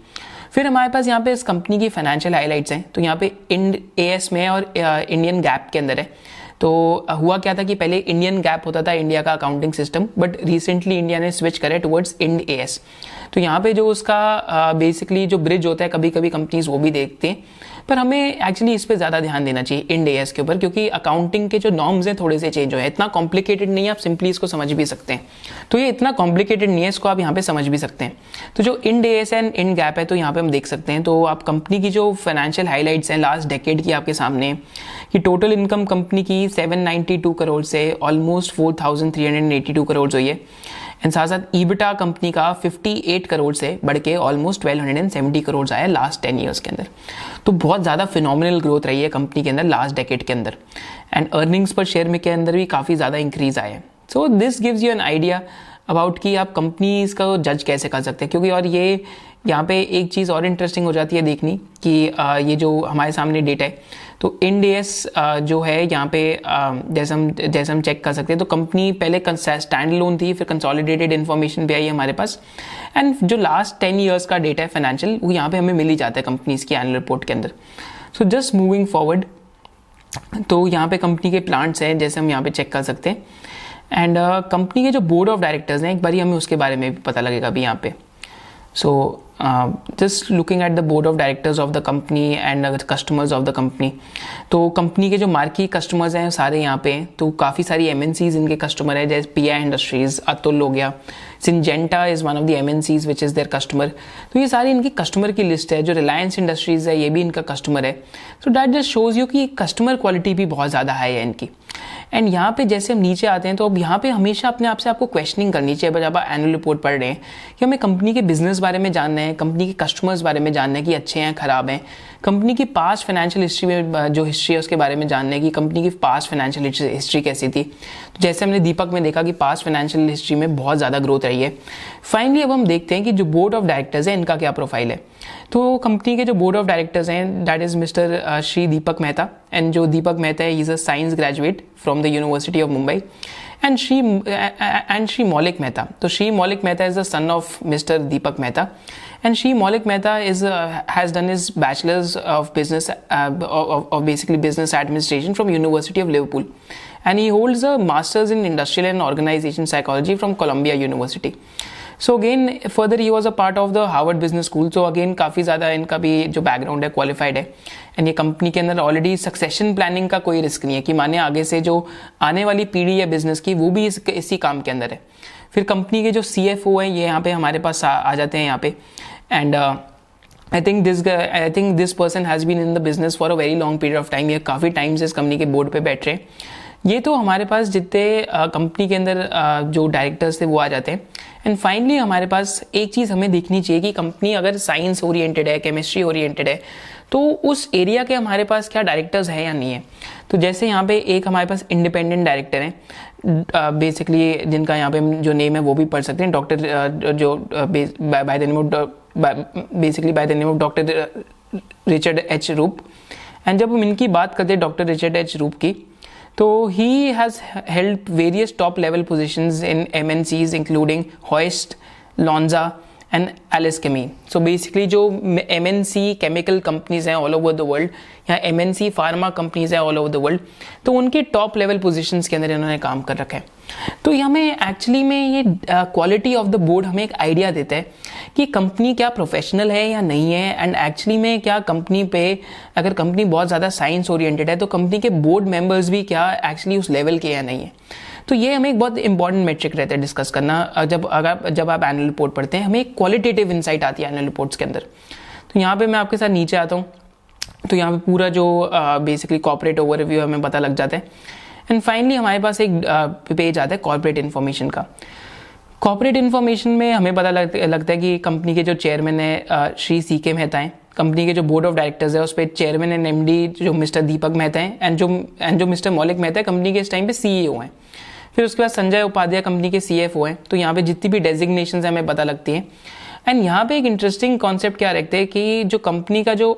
फिर हमारे पास यहाँ पे इस कंपनी की फाइनेंशियल हाईलाइट्स हैं, तो यहाँ पे इंड AS में और इंडियन गैप के अंदर है। तो हुआ क्या था कि पहले इंडियन गैप होता था इंडिया का accounting system, but recently India ने स्विच करे टुवर्ड्स इंड AS। तो यहाँ पे जो उसका बेसिकली जो ब्रिज होता है, कभी कभी कंपनीज वो भी देखते हैं। पर हमें एक्चुअली इस पे ज़्यादा ध्यान देना चाहिए इंड एएस के ऊपर, क्योंकि अकाउंटिंग के जो नॉर्म्स हैं थोड़े से चेंज हुए हैं। इतना कॉम्प्लिकेटेड नहीं है, आप सिंपली इसको समझ भी सकते हैं। तो ये इतना कॉम्प्लिकेटेड नहीं है, इसको आप यहाँ पे समझ भी सकते हैं। तो जो Ind AS and Ind GAAP है, तो यहाँ पे हम देख सकते हैं। तो आप कंपनी की जो फाइनेंशियल हाईलाइट्स हैं लास्ट डेकेड की आपके सामने, कि टोटल इनकम कंपनी की 792 करोड़ से ऑलमोस्ट 4382 करोड़ हुई है। एंड साथ साथ ईबिटा कंपनी का 58 करोड़ से बढ़ के ऑलमोस्ट 1270 करोड़ आया लास्ट 10 ईयर्स के अंदर। तो बहुत ज़्यादा फिनोमिनल ग्रोथ रही है कंपनी के अंदर लास्ट डेकेड के अंदर। एंड अर्निंग्स पर शेयर में के अंदर भी काफ़ी ज़्यादा इंक्रीज आया है। So this gives you an idea about कि आप कंपनीज का जज कैसे कर सकते हैं। क्योंकि और ये यहाँ पे एक चीज़ और इंटरेस्टिंग हो जाती है देखनी कि ये जो हमारे सामने डेटा है, तो इंड एएस जो है यहाँ पे जैसे हम चेक कर सकते हैं, तो कंपनी पहले स्टैंड लोन थी, फिर कंसोलिडेटेड इन्फॉर्मेशन भी आई है हमारे पास। एंड जो लास्ट 10 ईयर्स का डेटा है फाइनेंशियल, वो यहाँ पे हमें मिल ही जाता है कंपनीज की एनुअल रिपोर्ट के अंदर। सो जस्ट मूविंग फॉरवर्ड, तो यहाँ पे कंपनी के प्लांट्स हैं जैसे हम यहाँ पे चेक कर सकते हैं। एंड कंपनी के जो बोर्ड ऑफ डायरेक्टर्स हैं, एक बार हमें उसके बारे में भी पता लगेगा अभी यहाँ पे। So just looking at the board of directors of the company and the customers of the company, तो कंपनी के जो मार्की कस्टमर्स हैं सारे यहाँ पे हैं। तो काफ़ी सारी MNCs इनके कस्टमर है, जैसे PI इंडस्ट्रीज, अतुल हो गया, Syngenta is one of the MNCs which is there customer. तो ये सारी इनकी कस्टमर की लिस्ट है। जो रिलायंस इंडस्ट्रीज है ये भी इनका कस्टमर है। तो डैट जस्ट शोज़ यू कि कस्टमर क्वालिटी भी बहुत ज़्यादा हाई है इनकी। एंड यहाँ पे जैसे हम नीचे आते हैं, तो अब यहाँ पे हमेशा अपने आप से आपको क्वेश्चनिंग करनी चाहिए जब आप एनुअल रिपोर्ट पढ़ रहे हैं, कि हमें कंपनी के बिजनेस बारे में जानना है, कंपनी के कस्टमर्स बारे में जानना है कि अच्छे हैं खराब हैं, कंपनी की पास्ट फाइनेंशियल हिस्ट्री में जो हिस्ट्री है उसके बारे में जानना है कि कंपनी की पास्ट फाइनेंशियल हिस्ट्री कैसी थी। तो जैसे हमने दीपक में देखा कि पास्ट फाइनेंशियल हिस्ट्री में बहुत ज़्यादा ग्रोथ रही है। फाइनली अब हम देखते हैं कि जो बोर्ड ऑफ डायरेक्टर्स है इनका क्या प्रोफाइल है। तो कंपनी के जो बोर्ड ऑफ डायरेक्टर्स हैं that is mister Shri Deepak Mehta. And जो दीपक मेहता है, he is a science graduate from the university of Mumbai. And Shri मौलिक मेहता, तो श्री मौलिक Mehta is the son of mister Deepak Mehta. And Shri Maulik Mehta has done his bachelor's of business of basically business administration from University of Liverpool, and he holds a master's in industrial and organization psychology from Columbia University. So again further he was a part of the Harvard Business School. So again काफ़ी ज़्यादा इनका भी जो background है qualified है। And ये company के अंदर ऑलरेडी सक्सेशन प्लानिंग का कोई रिस्क नहीं है कि माने आगे से जो आने वाली पीढ़ी है बिजनेस की वो भी इसी काम के अंदर है। फिर कंपनी के जो CFO हैं ये यहाँ पे हमारे पास आ जाते हैं यहाँ पे। And I think this person has been in the business for a very long period of time. ये काफ़ी टाइम से इस कंपनी के बोर्ड पे बैठ रहे हैं। ये तो हमारे पास जितने कंपनी के अंदर जो डायरेक्टर्स थे वो आ जाते हैं। एंड फाइनली हमारे पास एक चीज़ हमें देखनी चाहिए कि कंपनी अगर साइंस ओरिएंटेड है, केमिस्ट्री ओरिएंटेड है, तो उस एरिया के हमारे पास क्या डायरेक्टर्स हैं या नहीं है। तो जैसे यहाँ पे एक हमारे पास इंडिपेंडेंट डायरेक्टर हैं बेसिकली, जिनका यहाँ पे जो नेम है वो भी पढ़ सकते हैं, डॉक्टर जो bye the name of doctor Richard H रूप। एंड जब हम इनकी बात करते हैं डॉक्टर रिचर्ड एच रूप की, तो he has held various top level positions in MNCs including Hoechst, Lonza and Alessa Chemie. So basically जो MNC केमिकल कंपनीज हैं ऑल ओवर द वर्ल्ड, या MNC फार्मा कंपनीज हैं ऑल ओवर द वर्ल्ड, तो उनके top level positions के अंदर इन्होंने काम कर रखा है। तो ये हमें एक्चुअली में ये क्वालिटी ऑफ द बोर्ड हमें एक आइडिया देता है कि कंपनी क्या प्रोफेशनल है या नहीं है। एंड एक्चुअली में क्या कंपनी पे अगर कंपनी बहुत ज़्यादा साइंस ओरिएंटेड है तो कंपनी के बोर्ड मेंबर्स भी क्या एक्चुअली उस लेवल के या नहीं है। तो ये हमें एक बहुत इंपॉर्टेंट मेट्रिक रहता है डिस्कस करना जब आप एनुअल रिपोर्ट पढ़ते हैं। हमें एक क्वालिटेटिव इंसाइट आती है एनुअल रिपोर्ट्स के अंदर। तो यहाँ पे मैं आपके साथ नीचे आता हूँ, तो यहाँ पे पूरा जो बेसिकली कॉर्पोरेट ओवरव्यू हमें पता लग जाता है। एंड फाइनली हमारे पास एक पेज आता है कॉर्पोरेट इन्फॉर्मेशन का। कॉर्पोरेट इन्फॉर्मेशन में हमें पता लगता है कि कंपनी के जो चेयरमैन है श्री CK मेहता हैं, कंपनी के जो बोर्ड ऑफ डायरेक्टर्स है उस पर चेयरमैन एंड MD जो मिस्टर दीपक मेहता हैं, एंड जो मिस्टर मौलिक मेहता है कंपनी के इस टाइम पे CEO हैं। फिर उसके बाद संजय उपाध्याय कंपनी के CFO हैं। तो यहाँ पे जितनी भी डेजिग्नेशन हमें पता लगती हैं। एंड यहाँ पे एक इंटरेस्टिंग कॉन्सेप्ट क्या रखते हैं कि जो कंपनी का जो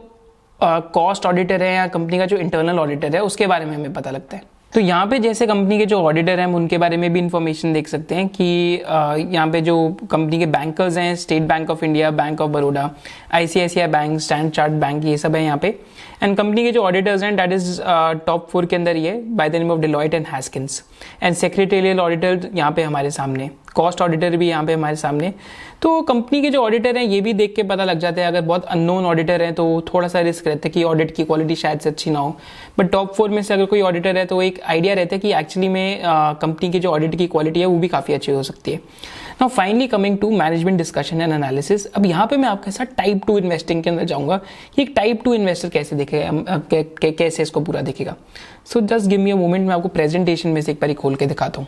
कॉस्ट ऑडिटर है या कंपनी का जो इंटरनल ऑडिटर है उसके बारे में हमें पता लगता है। तो यहाँ पे जैसे कंपनी के जो ऑडिटर हैं उनके बारे में भी इंफॉर्मेशन देख सकते हैं कि यहाँ पे जो कंपनी के बैंकर्स हैं, state bank of India, bank of Baroda, ICICI bank, standard chartered bank, ये सब है यहाँ पे। एंड कंपनी के जो ऑडिटर्स हैं दैट इज टॉप 4 के अंदर ये by the name of Deloitte and Haskins. And secretarial auditor यहाँ पे हमारे सामने कॉस्ट ऑडिटर भी यहाँ पे हमारे सामने। तो कंपनी के जो ऑडिटर हैं ये भी देख के पता लग जाता है, अगर बहुत अननोन ऑडिटर हैं तो थोड़ा सा रिस्क रहता है कि ऑडिट की क्वालिटी शायद से अच्छी ना हो, बट टॉप 4 में से अगर कोई ऑडिटर है तो एक आइडिया रहता है कि एक्चुअली में कंपनी की जो ऑडिट की क्वालिटी है वो भी काफ़ी अच्छी हो सकती है। Now finally coming to management discussion and analysis. अब यहाँ पे मैं आपके साथ टाइप 2 इन्वेस्टिंग के अंदर जाऊँगा कि एक टाइप 2 इन्वेस्टर कैसे देखेगा, कैसे इसको पूरा देखेगा। So just give me a moment, मैं आपको प्रेजेंटेशन में से एक बार खोल के दिखाता हूँ।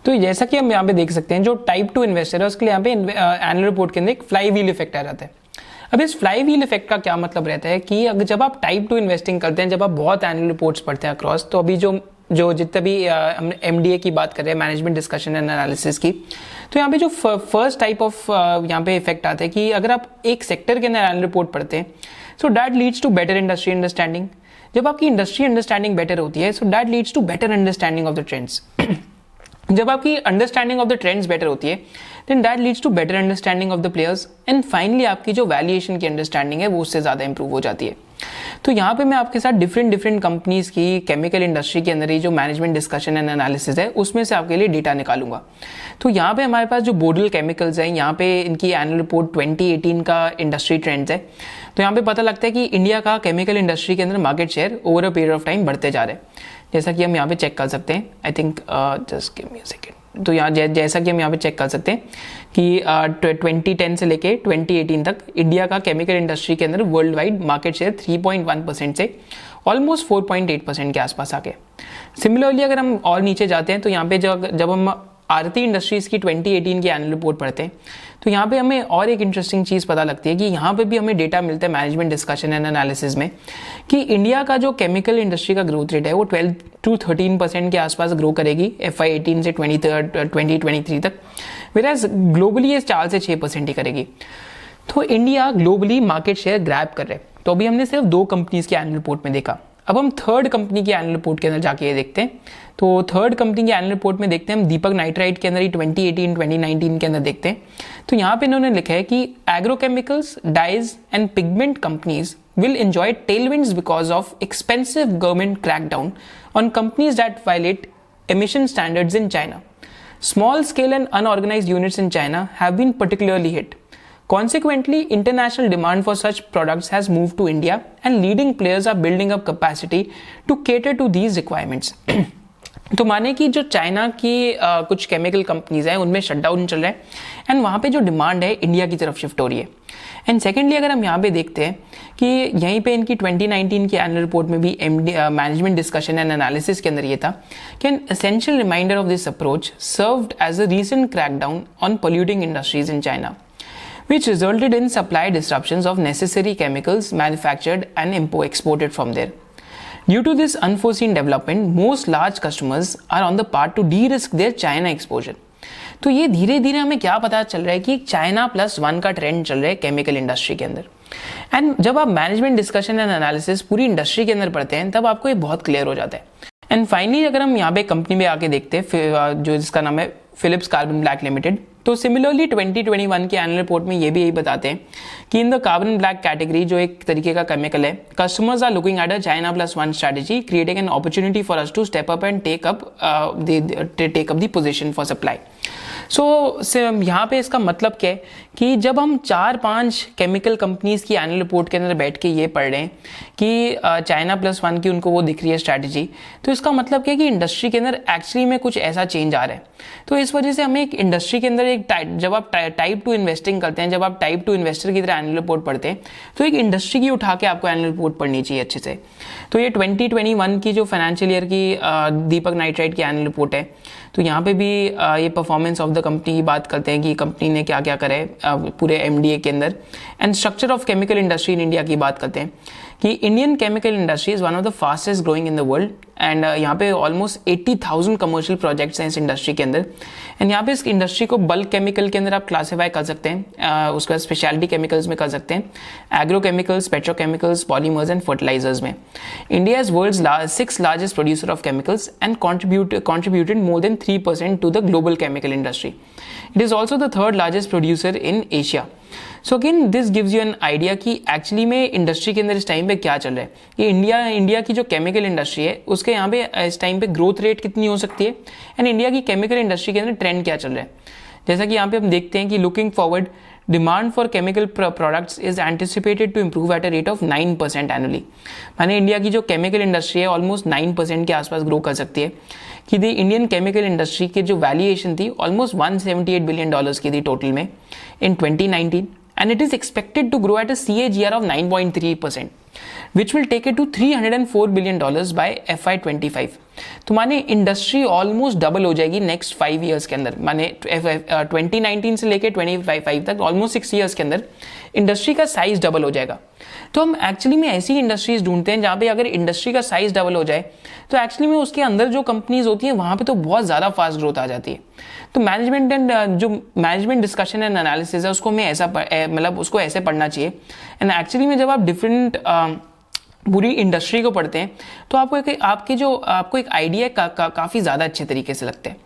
तो जैसा कि हम यहाँ पे देख सकते हैं, जो टाइप 2 इन्वेस्टर है उसके लिए यहाँ पे एनुअल रिपोर्ट के अंदर एक फ्लाई व्हील इफेक्ट आ जाता है। अब इस फ्लाई व्हील इफेक्ट का क्या मतलब रहता है कि अगर जब आप टाइप 2 इन्वेस्टिंग करते हैं, जब आप बहुत एनुअल रिपोर्ट्स पढ़ते हैं अक्रॉस, तो अभी जो जितने भी एमडीए की बात कर रहे हैं, मैनेजमेंट डिस्कशन एंड एनालिसिस की, तो यहाँ पे जो फर्स्ट टाइप ऑफ यहाँ पे इफेक्ट आता है कि अगर आप एक सेक्टर के अंदर एनुअल रिपोर्ट पढ़ते हैं, so that leads to better industry understanding. जब आपकी इंडस्ट्री अंडरस्टैंडिंग बेटर होती है, so that leads to better understanding of the trends. जब आपकी understanding of the trends better होती है, then that leads to better understanding of the players, and finally आपकी जो वैल्यूएशन की अंडरस्टैंडिंग है वो उससे ज़्यादा इंप्रूव हो जाती है। तो यहाँ पे मैं आपके साथ डिफरेंट कंपनीज की केमिकल इंडस्ट्री के अंदर ही जो मैनेजमेंट डिस्कशन एंड एनालिसिस है उसमें से आपके लिए डेटा निकालूंगा। तो यहाँ पे हमारे पास जो बोडल केमिकल्स हैं, यहाँ पे इनकी एनुअल रिपोर्ट 2018 का इंडस्ट्री ट्रेंड्स है। तो यहाँ पे पता लगता है कि इंडिया का केमिकल इंडस्ट्री के अंदर market share over a period of time बढ़ते जा रहे हैं, जैसा कि हम यहाँ पे चेक कर सकते हैं। I think just give me a second. तो यहाँ जैसा कि हम यहाँ पे चेक कर सकते हैं कि 2010 से लेके 2018 तक इंडिया का केमिकल इंडस्ट्री के अंदर वर्ल्ड वाइड मार्केट शेयर 3.1% से ऑलमोस्ट 4.8% के आसपास आ गए। सिमिलरली अगर हम और नीचे जाते हैं तो यहाँ पे जब हम आरती इंडस्ट्रीज़ की 2018 की एनुअल रिपोर्ट पढ़ते हैं, तो यहाँ पे हमें और एक इंटरेस्टिंग चीज़ पता लगती है कि यहाँ पे भी हमें डेटा मिलता है मैनेजमेंट डिस्कशन एंड एनालिसिस में कि इंडिया का जो केमिकल इंडस्ट्री का ग्रोथ रेट है वो 12 to 13% के आसपास ग्रो करेगी FY 18 से 2023 तक, वेराज ग्लोबली ये 4 से 6% ही करेगी। तो India globally market share grab कर रहे हैं। तो अभी हमने सिर्फ 2 कंपनीज की एनुअल रिपोर्ट में देखा, अब हम थर्ड कंपनी की एनुअल रिपोर्ट के अंदर जाके ये देखते हैं। तो थर्ड कंपनी की एनुअल रिपोर्ट में देखते हैं हम दीपक नाइट्राइट के अंदर ही 2018-2019 के अंदर देखते हैं। तो यहाँ पे इन्होंने लिखा है कि agrochemicals, dyes and pigment companies will enjoy tailwinds because of expensive government crackdown on companies that violate emission standards in China. Small scale and unorganized units in China have been particularly hit. Consequently, international demand for such products has moved to India and leading players are building up capacity to cater to these requirements. तो माने कि जो China की कुछ chemical companies हैं उनमें shutdown चल रहा है एंड वहाँ पे जो डिमांड है इंडिया की तरफ शिफ्ट हो रही है। एंड सेकेंडली अगर हम यहाँ पे देखते हैं कि यहीं पे इनकी 2019 की एनुअल रिपोर्ट में भी मैनेजमेंट डिस्कशन एंड एनालिसिस के अंदर ये था कि an essential reminder of this approach served as a recent crackdown on polluting industries in China which resulted in supply disruptions of necessary chemicals manufactured and exported from there. Due to this unforeseen development, most large customers are on the path to de-risk their China exposure. तो ये धीरे धीरे हमें क्या पता चल रहा है कि चाइना +1 का ट्रेंड चल रहा है केमिकल इंडस्ट्री के अंदर। एंड जब आप मैनेजमेंट डिस्कशन एंड एनालिसिस पूरी इंडस्ट्री के अंदर पढ़ते हैं तब आपको ये बहुत क्लियर हो जाता है। एंड फाइनली अगर हम यहाँ पे कंपनी में आके देखते हैं जो जिसका नाम है फिलिप्स कार्बन ब्लैक लिमिटेड, तो सिमिलरली 2021 की एनुअल रिपोर्ट में ये भी यही बताते हैं कि in the carbon black category जो एक तरीके का केमिकल है, customers are looking at a China +1 strategy creating an opportunity for us to step up and take up the position for supply. So यहाँ पे इसका मतलब क्या है कि जब हम 4-5 केमिकल कंपनीज की एनुअल रिपोर्ट के अंदर बैठ के ये पढ़ रहे हैं कि चाइना +1 की उनको वो दिख रही है स्ट्रैटेजी, तो इसका मतलब क्या है कि इंडस्ट्री के अंदर एक्चुअली में कुछ ऐसा चेंज आ रहा है। तो इस वजह से हमें एक इंडस्ट्री के अंदर जब आप टाइप 2 इन्वेस्टिंग करते हैं, जब आप टाइप 2 इन्वेस्टर की तरह एनुअल रिपोर्ट पढ़ते हैं, तो एक इंडस्ट्री की उठा के आपको एनुअल रिपोर्ट पढ़नी चाहिए अच्छे से। तो ये 2021 की जो फाइनेंशियल ईयर की दीपक नाइट्राइट की एनुअल रिपोर्ट है, तो यहाँ पे भी ये परफॉर्मेंस ऑफ द कंपनी की बात करते हैं कि कंपनी ने क्या क्या करे पूरे एमडीए के अंदर, and structure of chemical industry in India की बात करते हैं कि Indian chemical industry is one of the fastest growing in the world. And यहाँ पे ऑलमोस्ट 80,000 कमर्शियल प्रोजेक्ट्स हैं इस इंडस्ट्री के अंदर। एंड यहाँ पे इस इंडस्ट्री को बल्क केमिकल के अंदर आप क्लासीफाई कर सकते हैं, उसके बाद स्पेशलिटी केमिकल्स में कर सकते हैं, agrochemicals, petrochemicals, polymers and fertilizers में। India is world's 6th largest producer of chemicals and contributed more than 3% to the global chemical industry. It is also the 3rd largest producer in Asia. So again this gives you an idea कि actually में industry के अंदर इस time पे क्या चल रहा है। ये इंडिया की जो केमिकल इंडस्ट्री है उसके यहाँ पे इस टाइम पे ग्रोथ रेट कितनी हो सकती है, एंड इंडिया की केमिकल इंडस्ट्री के अंदर ट्रेंड क्या चल रहा है। जैसा कि यहाँ पे हम देखते हैं कि looking forward demand for chemical products is anticipated to improve at a rate of 9% annually. माने इंडिया की जो केमिकल इंडस्ट्री है ऑलमोस्ट 9% के आसपास ग्रो कर सकती है। कि द इंडियन केमिकल इंडस्ट्री की जो वैल्यूएशन थी ऑलमोस्ट $178 बिलियन की थी टोटल में इन 2019 and it is expected to grow at a CAGR of 9.3%, which will take it to $304 billion by FY25। तो माने इंडस्ट्री ऑलमोस्ट डबल हो जाएगी नेक्स्ट 5 ईयर्स के अंदर। माने 2019 से लेके 2025 तक ऑलमोस्ट 6 ईयर्स के अंदर इंडस्ट्री का साइज डबल हो जाएगा। तो हम एक्चुअली में ऐसी इंडस्ट्रीज ढूंढते हैं जहाँ पे अगर इंडस्ट्री का साइज डबल हो जाए तो एक्चुअली में उसके अंदर जो कंपनीज होती हैं वहाँ पे तो बहुत ज़्यादा फास्ट ग्रोथ आ जाती है। तो मैनेजमेंट एंड जो मैनेजमेंट डिस्कशन एंड एनालिसिस है उसको हमें ऐसा मतलब उसको ऐसे पढ़ना चाहिए। एंड एक्चुअली में जब आप डिफरेंट पूरी इंडस्ट्री को पढ़ते हैं तो आपको एक आइडिया काफ़ी ज़्यादा अच्छे तरीके से लगते हैं।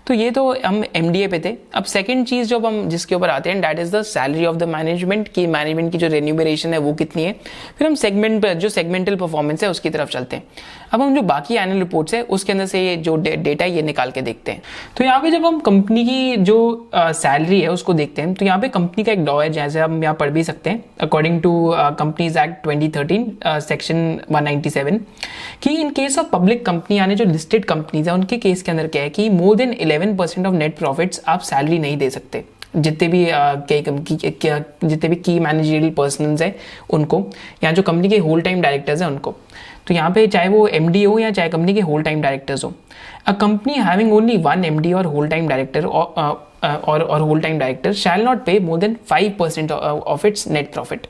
तो ये तो हम एमडीए पे थे। अब सेकंड चीज़ जब हम जिसके ऊपर आते हैं that is the salary of the management की मैनेजमेंट की जो रेन्यूमरेशन है वो कितनी है। फिर हम सेगमेंटल परफॉर्मेंस है उसकी तरफ चलते हैं। अब हम जो बाकी एनुअल रिपोर्ट्स है उसके अंदर से ये जो डेटा ये निकाल के देखते हैं। तो यहाँ पे जब हम कंपनी की जो सैलरी है उसको देखते हैं तो यहाँ पे कंपनी का एक लॉ है जैसे हम यहाँ पढ़ भी सकते हैं according to companies act 2013 section 197 कि in case of public company यानी जो लिस्टेड कंपनीज है उनके केस के अंदर क्या है कि more than 11% of net profits आप सैलरी नहीं दे सकते जितने भी की मैनेजरियल पर्सनस हैं उनको या जो कंपनी के होल टाइम डायरेक्टर्स हैं उनको। तो यहाँ पे चाहे वो एमडी हो या चाहे कंपनी के होल टाइम डायरेक्टर्स हो, a company having only one MD और होल टाइम डायरेक्टर और whole time director shall not pay more than 5% of its net profit.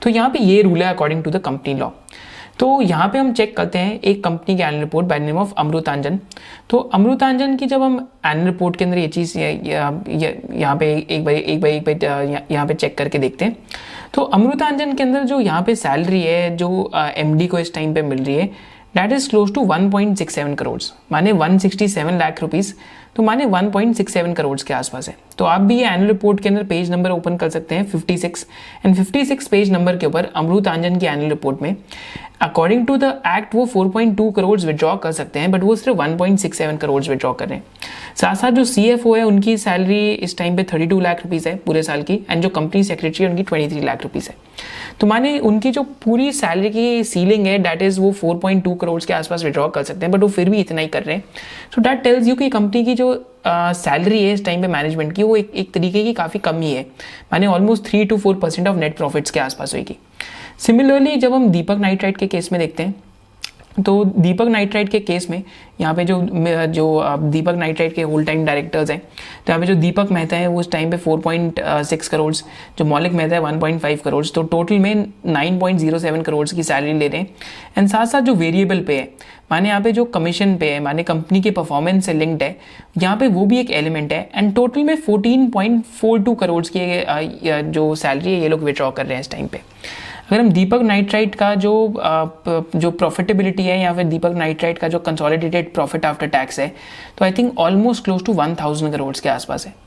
तो यहाँ पे ये रूल है according to the company law. तो यहाँ पे हम चेक करते हैं एक कंपनी की annual report by name of Amrutanjan. तो अमृतांजन की जब हम एनुअल रिपोर्ट के अंदर ये चीज़ यहाँ पे एक बार यहाँ पे चेक करके देखते हैं तो अमृतांजन के अंदर जो यहाँ पे सैलरी है जो एमडी को इस टाइम पे मिल रही है that is close to 1.67 crore माने 167 लाख रुपीज़। तो माने 1.67 करोड़ के आसपास है। तो आप भी ये एनुअल रिपोर्ट के अंदर पेज नंबर ओपन कर सकते हैं 56 एंड 56 पेज नंबर के ऊपर अमृतांजन की एनुअल रिपोर्ट में अकॉर्डिंग टू द एक्ट वो 4.2 करोड़ विड्रॉ कर सकते हैं बट वो सिर्फ 1.67 करोड़ विड्रॉ कर रहे हैं। साथ साथ जो CFO है उनकी सैलरी इस टाइम पे 32 लाख रुपीज़ है पूरे साल की एंड जो कंपनी सेक्रेटरी है उनकी 23 लाख रुपीज़ है। तो माने उनकी जो पूरी सैलरी की सीलिंग है दैट इज़ वो 4.2 करोड़ के आसपास विड्रॉ कर सकते हैं बट वो फिर भी इतना ही कर रहे हैं। सो दैट टेल्स यू कि कंपनी की जो सैलरी है इस टाइम पे मैनेजमेंट की वो एक तरीके की काफ़ी कम ही है माने almost 3 to 4% of net profits के आसपास होगी। सिमिलरली जब हम दीपक नाइट्राइट के केस में देखते हैं तो दीपक नाइट्राइट के केस में यहाँ पे जो दीपक नाइट्राइट के होल टाइम डायरेक्टर्स हैं तो यहाँ पे जो दीपक मेहता है वो उस टाइम पे 4.6 करोड़, जो मौलिक मेहता है 1.5 करोड़, तो टोटल में 9.07 करोड़ की सैलरी ले रहे हैं। एंड साथ साथ जो वेरिएबल पे है माने यहाँ पे जो कमीशन पे है माने कंपनी के परफॉर्मेंस से लिंक्ड है यहाँ पे वो भी एक एलिमेंट है एंड टोटल में 14.42 करोड़ की जो सैलरी है ये लोग विड्रॉ कर रहे हैं इस टाइम पे। अगर हम दीपक नाइट्राइट का जो प्रॉफिटेबिलिटी है या फिर दीपक नाइट्राइट का जो कंसोलिडेटेड प्रॉफिट आफ्टर टैक्स है तो I think almost close to 1000 crore के आसपास है।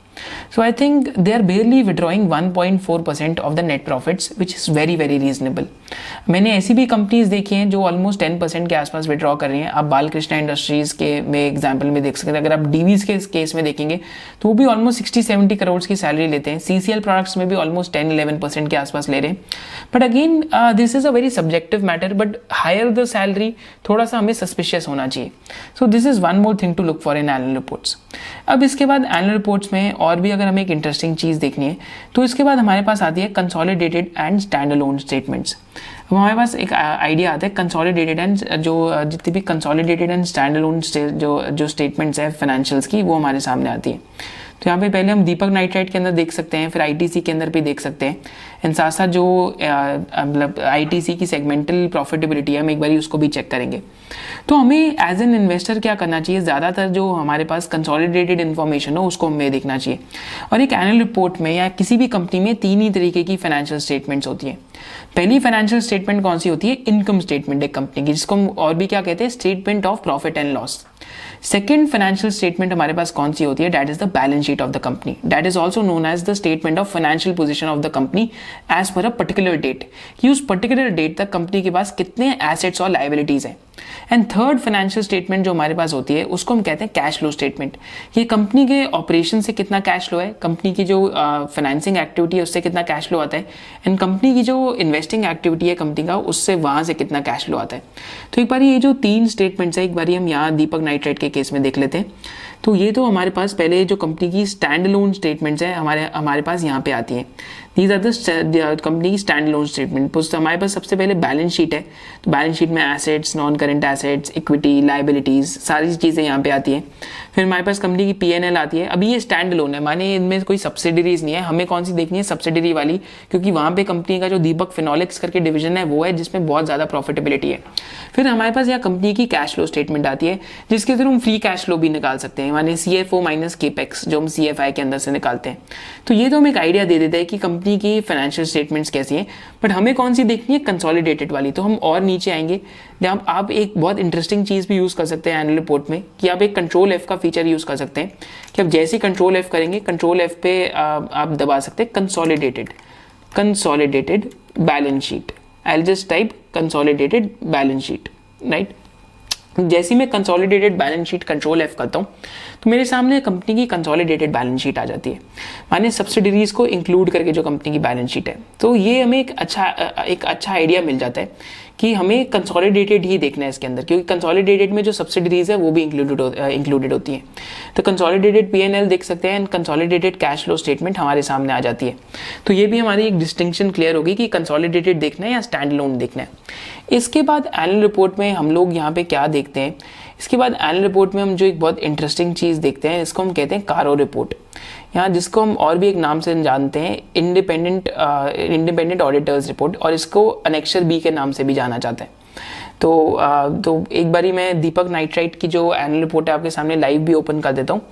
So I think they are barely withdrawing 1.4% of the net profits, which is very very reasonable. मैंने ऐसी भी कंपनीज देखी हैं जो ऑलमोस्ट 10% के आसपास विड्रॉ कर रही हैं। आप बालकृष्णा इंडस्ट्रीज के में एग्जांपल में देख सकते हैं। अगर आप डीवीज के केस में देखेंगे तो वो भी ऑलमोस्ट 60-70 करोड़ की सैलरी लेते हैं। CCL प्रोडक्ट्स में भी ऑलमोस्ट 10-11% के आसपास ले रहे हैं। But again this is a very subjective matter but higher the salary थोड़ा सा हमें सस्पिशियस होना चाहिए। So this is one more thing to look for in annual reports. अब इसके बाद एनुअल रिपोर्ट्स में और भी अगर हमें एक इंटरेस्टिंग चीज़ देखनी है तो इसके बाद हमारे पास आती है consolidated and stand alone statements. हमारे पास एक आइडिया आता है कंसोलिडेटेड एंड जो जितनी भी कंसोलिडेटेड एंड स्टैंड अलोन जो स्टेटमेंट्स है फाइनेंशियल्स की वो हमारे सामने आती है। तो यहाँ पे पहले हम दीपक नाइट्राइट के अंदर देख सकते हैं, फिर ITC के अंदर भी देख सकते हैं एंड साथ साथ जो मतलब ITC की सेगमेंटल प्रॉफिटेबिलिटी है हम एक बार उसको भी चेक करेंगे। तो हमें एज एन इन्वेस्टर क्या करना चाहिए, ज़्यादातर जो हमारे पास कंसोलिडेटेड इन्फॉर्मेशन हो उसको हमें देखना चाहिए। और एक एनुअल रिपोर्ट में या किसी भी कंपनी में 3 ही तरीके की फाइनेंशियल स्टेटमेंट्स होती हैं। पहली फाइनेंशियल स्टेटमेंट कौन सी होती है, इनकम स्टेटमेंट एक कंपनी की, जिसको हम और भी क्या कहते हैं, statement of profit and loss. Second financial statement हमारे पास कौन सी होती है, that is the balance sheet of the company, that is also known as the statement of financial position of the company as per a particular date, कि उस particular date तक company के पास कितने एसेट्स और लायबिलिटीज हैं। And third financial statement जो हमारे पास होती है उसको हम कहते हैं कैश फ्लो स्टेटमेंट। ये कंपनी के ऑपरेशन से कितना कैश फ्लो है, कंपनी की जो फाइनेंसिंग एक्टिविटी है उससे कितना कैश फ्लो आता है, एंड कंपनी की जो इन्वेस्टिंग एक्टिविटी है कंपनी का उससे वहाँ से कितना कैश फ्लो आता है। तो एक बार ये जो 3 स्टेटमेंट्स है एक बार हम यहाँ दीपक नाइट्राइट के केस में देख लेते हैं। तो ये तो हमारे पास पहले जो कंपनी की स्टैंड लोन स्टेटमेंट्स है हमारे पास यहाँ पे आती हैं। दीज आर द कंपनी की स्टैंड लोन स्टेटमेंट। हमारे पास सबसे पहले बैलेंस शीट है, तो बैलेंस शीट में assets, non current assets, equity, liabilities, सारी चीज़ें यहाँ पे आती हैं। फिर हमारे पास कंपनी की P&L आती है। अभी ये स्टैंड लोन है, माने इनमें कोई सब्सिडरीज नहीं है, हमें कौन सी देखनी है, सब्सिडरी वाली, क्योंकि वहाँ पे कंपनी का जो दीपक फिनोलेक्स करके डिवीजन है वो है जिसमें बहुत ज़्यादा प्रॉफिटेबिलिटी है। फिर हमारे पास यहाँ कंपनी की कैश फ्लो स्टेटमेंट आती है जिसके थ्रू हम फ्री कैश फ्लो भी निकाल सकते हैं, माने CFO माइनस केपेक्स जो हम CFI के अंदर से निकालते हैं। तो ये तो हमें एक आइडिया दे देता है कि कंपनी की फाइनेंशियल स्टेटमेंट्स कैसी हैं, बट हमें कौन सी देखनी है, कंसोलिडेटेड वाली। तो हम और नीचे आएंगे जहाँ आप एक बहुत इंटरेस्टिंग चीज़ भी यूज़ कर सकते हैं एनुअल रिपोर्ट में, कि आप एक कंट्रोल F का फीचर यूज़ कर सकते हैं कि आप जैसे कंट्रोल F करेंगे, कंट्रोल F पे आप दबा सकते हैं consolidated balance sheet. I just type consolidated balance sheet, right. जैसे मैं consolidated balance sheet control F करता हूँ तो मेरे सामने कंपनी की कंसोलिडेटेड बैलेंस शीट आ जाती है, माने सब्सिडरीज को इंक्लूड करके जो कंपनी की बैलेंस शीट है। तो ये हमें एक अच्छा आइडिया मिल जाता है कि हमें कंसोलिडेटेड ही देखना है इसके अंदर, क्योंकि कंसोलिडेटेड में जो सब्सिडरीज है वो भी इंक्लूडेड होती हैं। तो कंसोलिडेटेड P&L देख सकते हैं and consolidated cash flow statement हमारे सामने आ जाती है। तो ये भी हमारी एक डिस्टिंक्शन क्लियर होगी कि कंसोलिडेटेड देखना है या स्टैंड लोन देखना है। इसके बाद एनुअल रिपोर्ट में हम लोग यहाँ पे क्या देखते हैं, इसके बाद एनुअल रिपोर्ट में हम जो एक बहुत इंटरेस्टिंग चीज़ देखते हैं इसको हम कहते हैं कारो रिपोर्ट, यहाँ जिसको हम और भी एक नाम से जानते हैं इंडिपेंडेंट ऑडिटर्स रिपोर्ट, और इसको अनेक्सर B के नाम से भी जाना जाता है। तो एक बारी मैं दीपक नाइट्राइट की जो एनुअल रिपोर्ट है आपके सामने लाइव भी ओपन कर देता हूँ।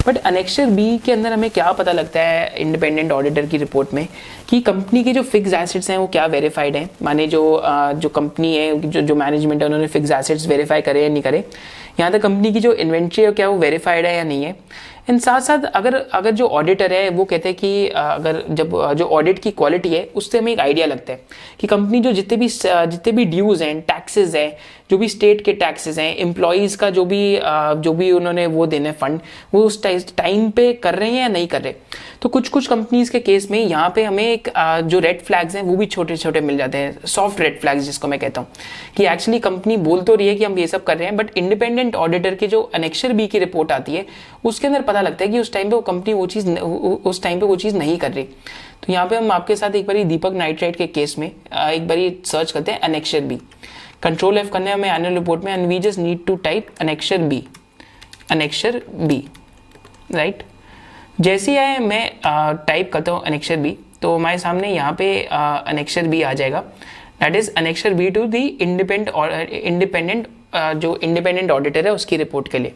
बट अनेक्सर B के अंदर हमें क्या पता लगता है इंडिपेंडेंट ऑडिटर की रिपोर्ट में, कि कंपनी के जो फिक्स एसेट्स हैं वो क्या वेरीफाइड हैं, माने जो कंपनी है जो मैनेजमेंट है उन्होंने फिक्स एसेट्स वेरीफाई करे या नहीं करे, यहाँ तक कंपनी की जो इन्वेंट्री है क्या वो वेरीफाइड है या नहीं है। इन साथ साथ अगर जो ऑडिटर है वो कहते हैं कि अगर जो ऑडिट की क्वालिटी है उससे हमें एक आइडिया लगता है कि कंपनी जो जितने भी ड्यूज हैं, टैक्सेस हैं, जो भी स्टेट के टैक्सेस हैं, एम्प्लॉयज़ का जो भी उन्होंने वो देने फंड वो उस टाइम पे कर रहे हैं या नहीं कर रहे। तो कुछ कंपनीज के केस में यहाँ पे हमें एक जो रेड फ्लैग्स हैं वो भी छोटे छोटे मिल जाते हैं, सॉफ्ट रेड फ्लैग्स जिसको मैं कहता हूँ, कि एक्चुअली कंपनी बोल तो रही है कि हम ये सब कर रहे हैं, बट इंडिपेंडेंट ऑडिटर की जो अनेक्सर B की रिपोर्ट आती है उसके अंदर पता लगता है कि उस टाइम पे वो कंपनी वो चीज़ नहीं कर रही। तो यहाँ पे हम आपके साथ एक बारी दीपक नाइट्राइट के केस में एक बारी सर्च करते हैं अनेक्सर B, कंट्रोल F करने हमें एनुअल रिपोर्ट में, and we just need to type annexure B, right. जैसे ही मैं टाइप करता हूँ अनेक्सर B तो हमारे सामने यहाँ पे अनेक्सर B आ जाएगा, that is annexure B to the independent auditor है उसकी रिपोर्ट के लिए।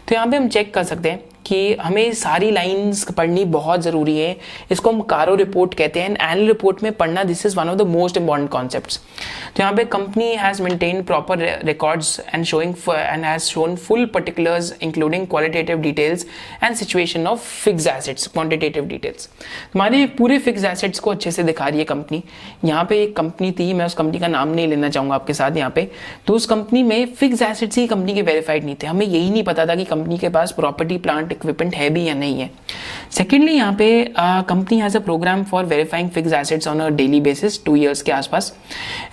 तो यहाँ पे हम चेक कर सकते हैं कि हमें सारी लाइंस पढ़नी बहुत ज़रूरी है, इसको हम कारो रिपोर्ट कहते हैं। एनुअल रिपोर्ट में पढ़ना this is one of the most important concepts. तो यहाँ पे company has maintain proper records and has shown full particulars including qualitative details and situation of fix assets, quantitative details. हमारे पूरे fix assets को अच्छे से दिखा रही है कंपनी। यहाँ पे एक कंपनी थी, मैं उस कंपनी का नाम नहीं लेना चाहूँगा आपके साथ यहाँ पे, तो उस कंपनी में फिक्स एसेट्स ही कंपनी के वेरीफाइड नहीं थे, हमें यही नहीं पता था कि कंपनी के पास प्रॉपर्टी प्लांट इक्विपमेंट है भी या नहीं है। सेकेंडली यहाँ पे company has a programme for verifying fix assets on a daily basis 2 years के आसपास।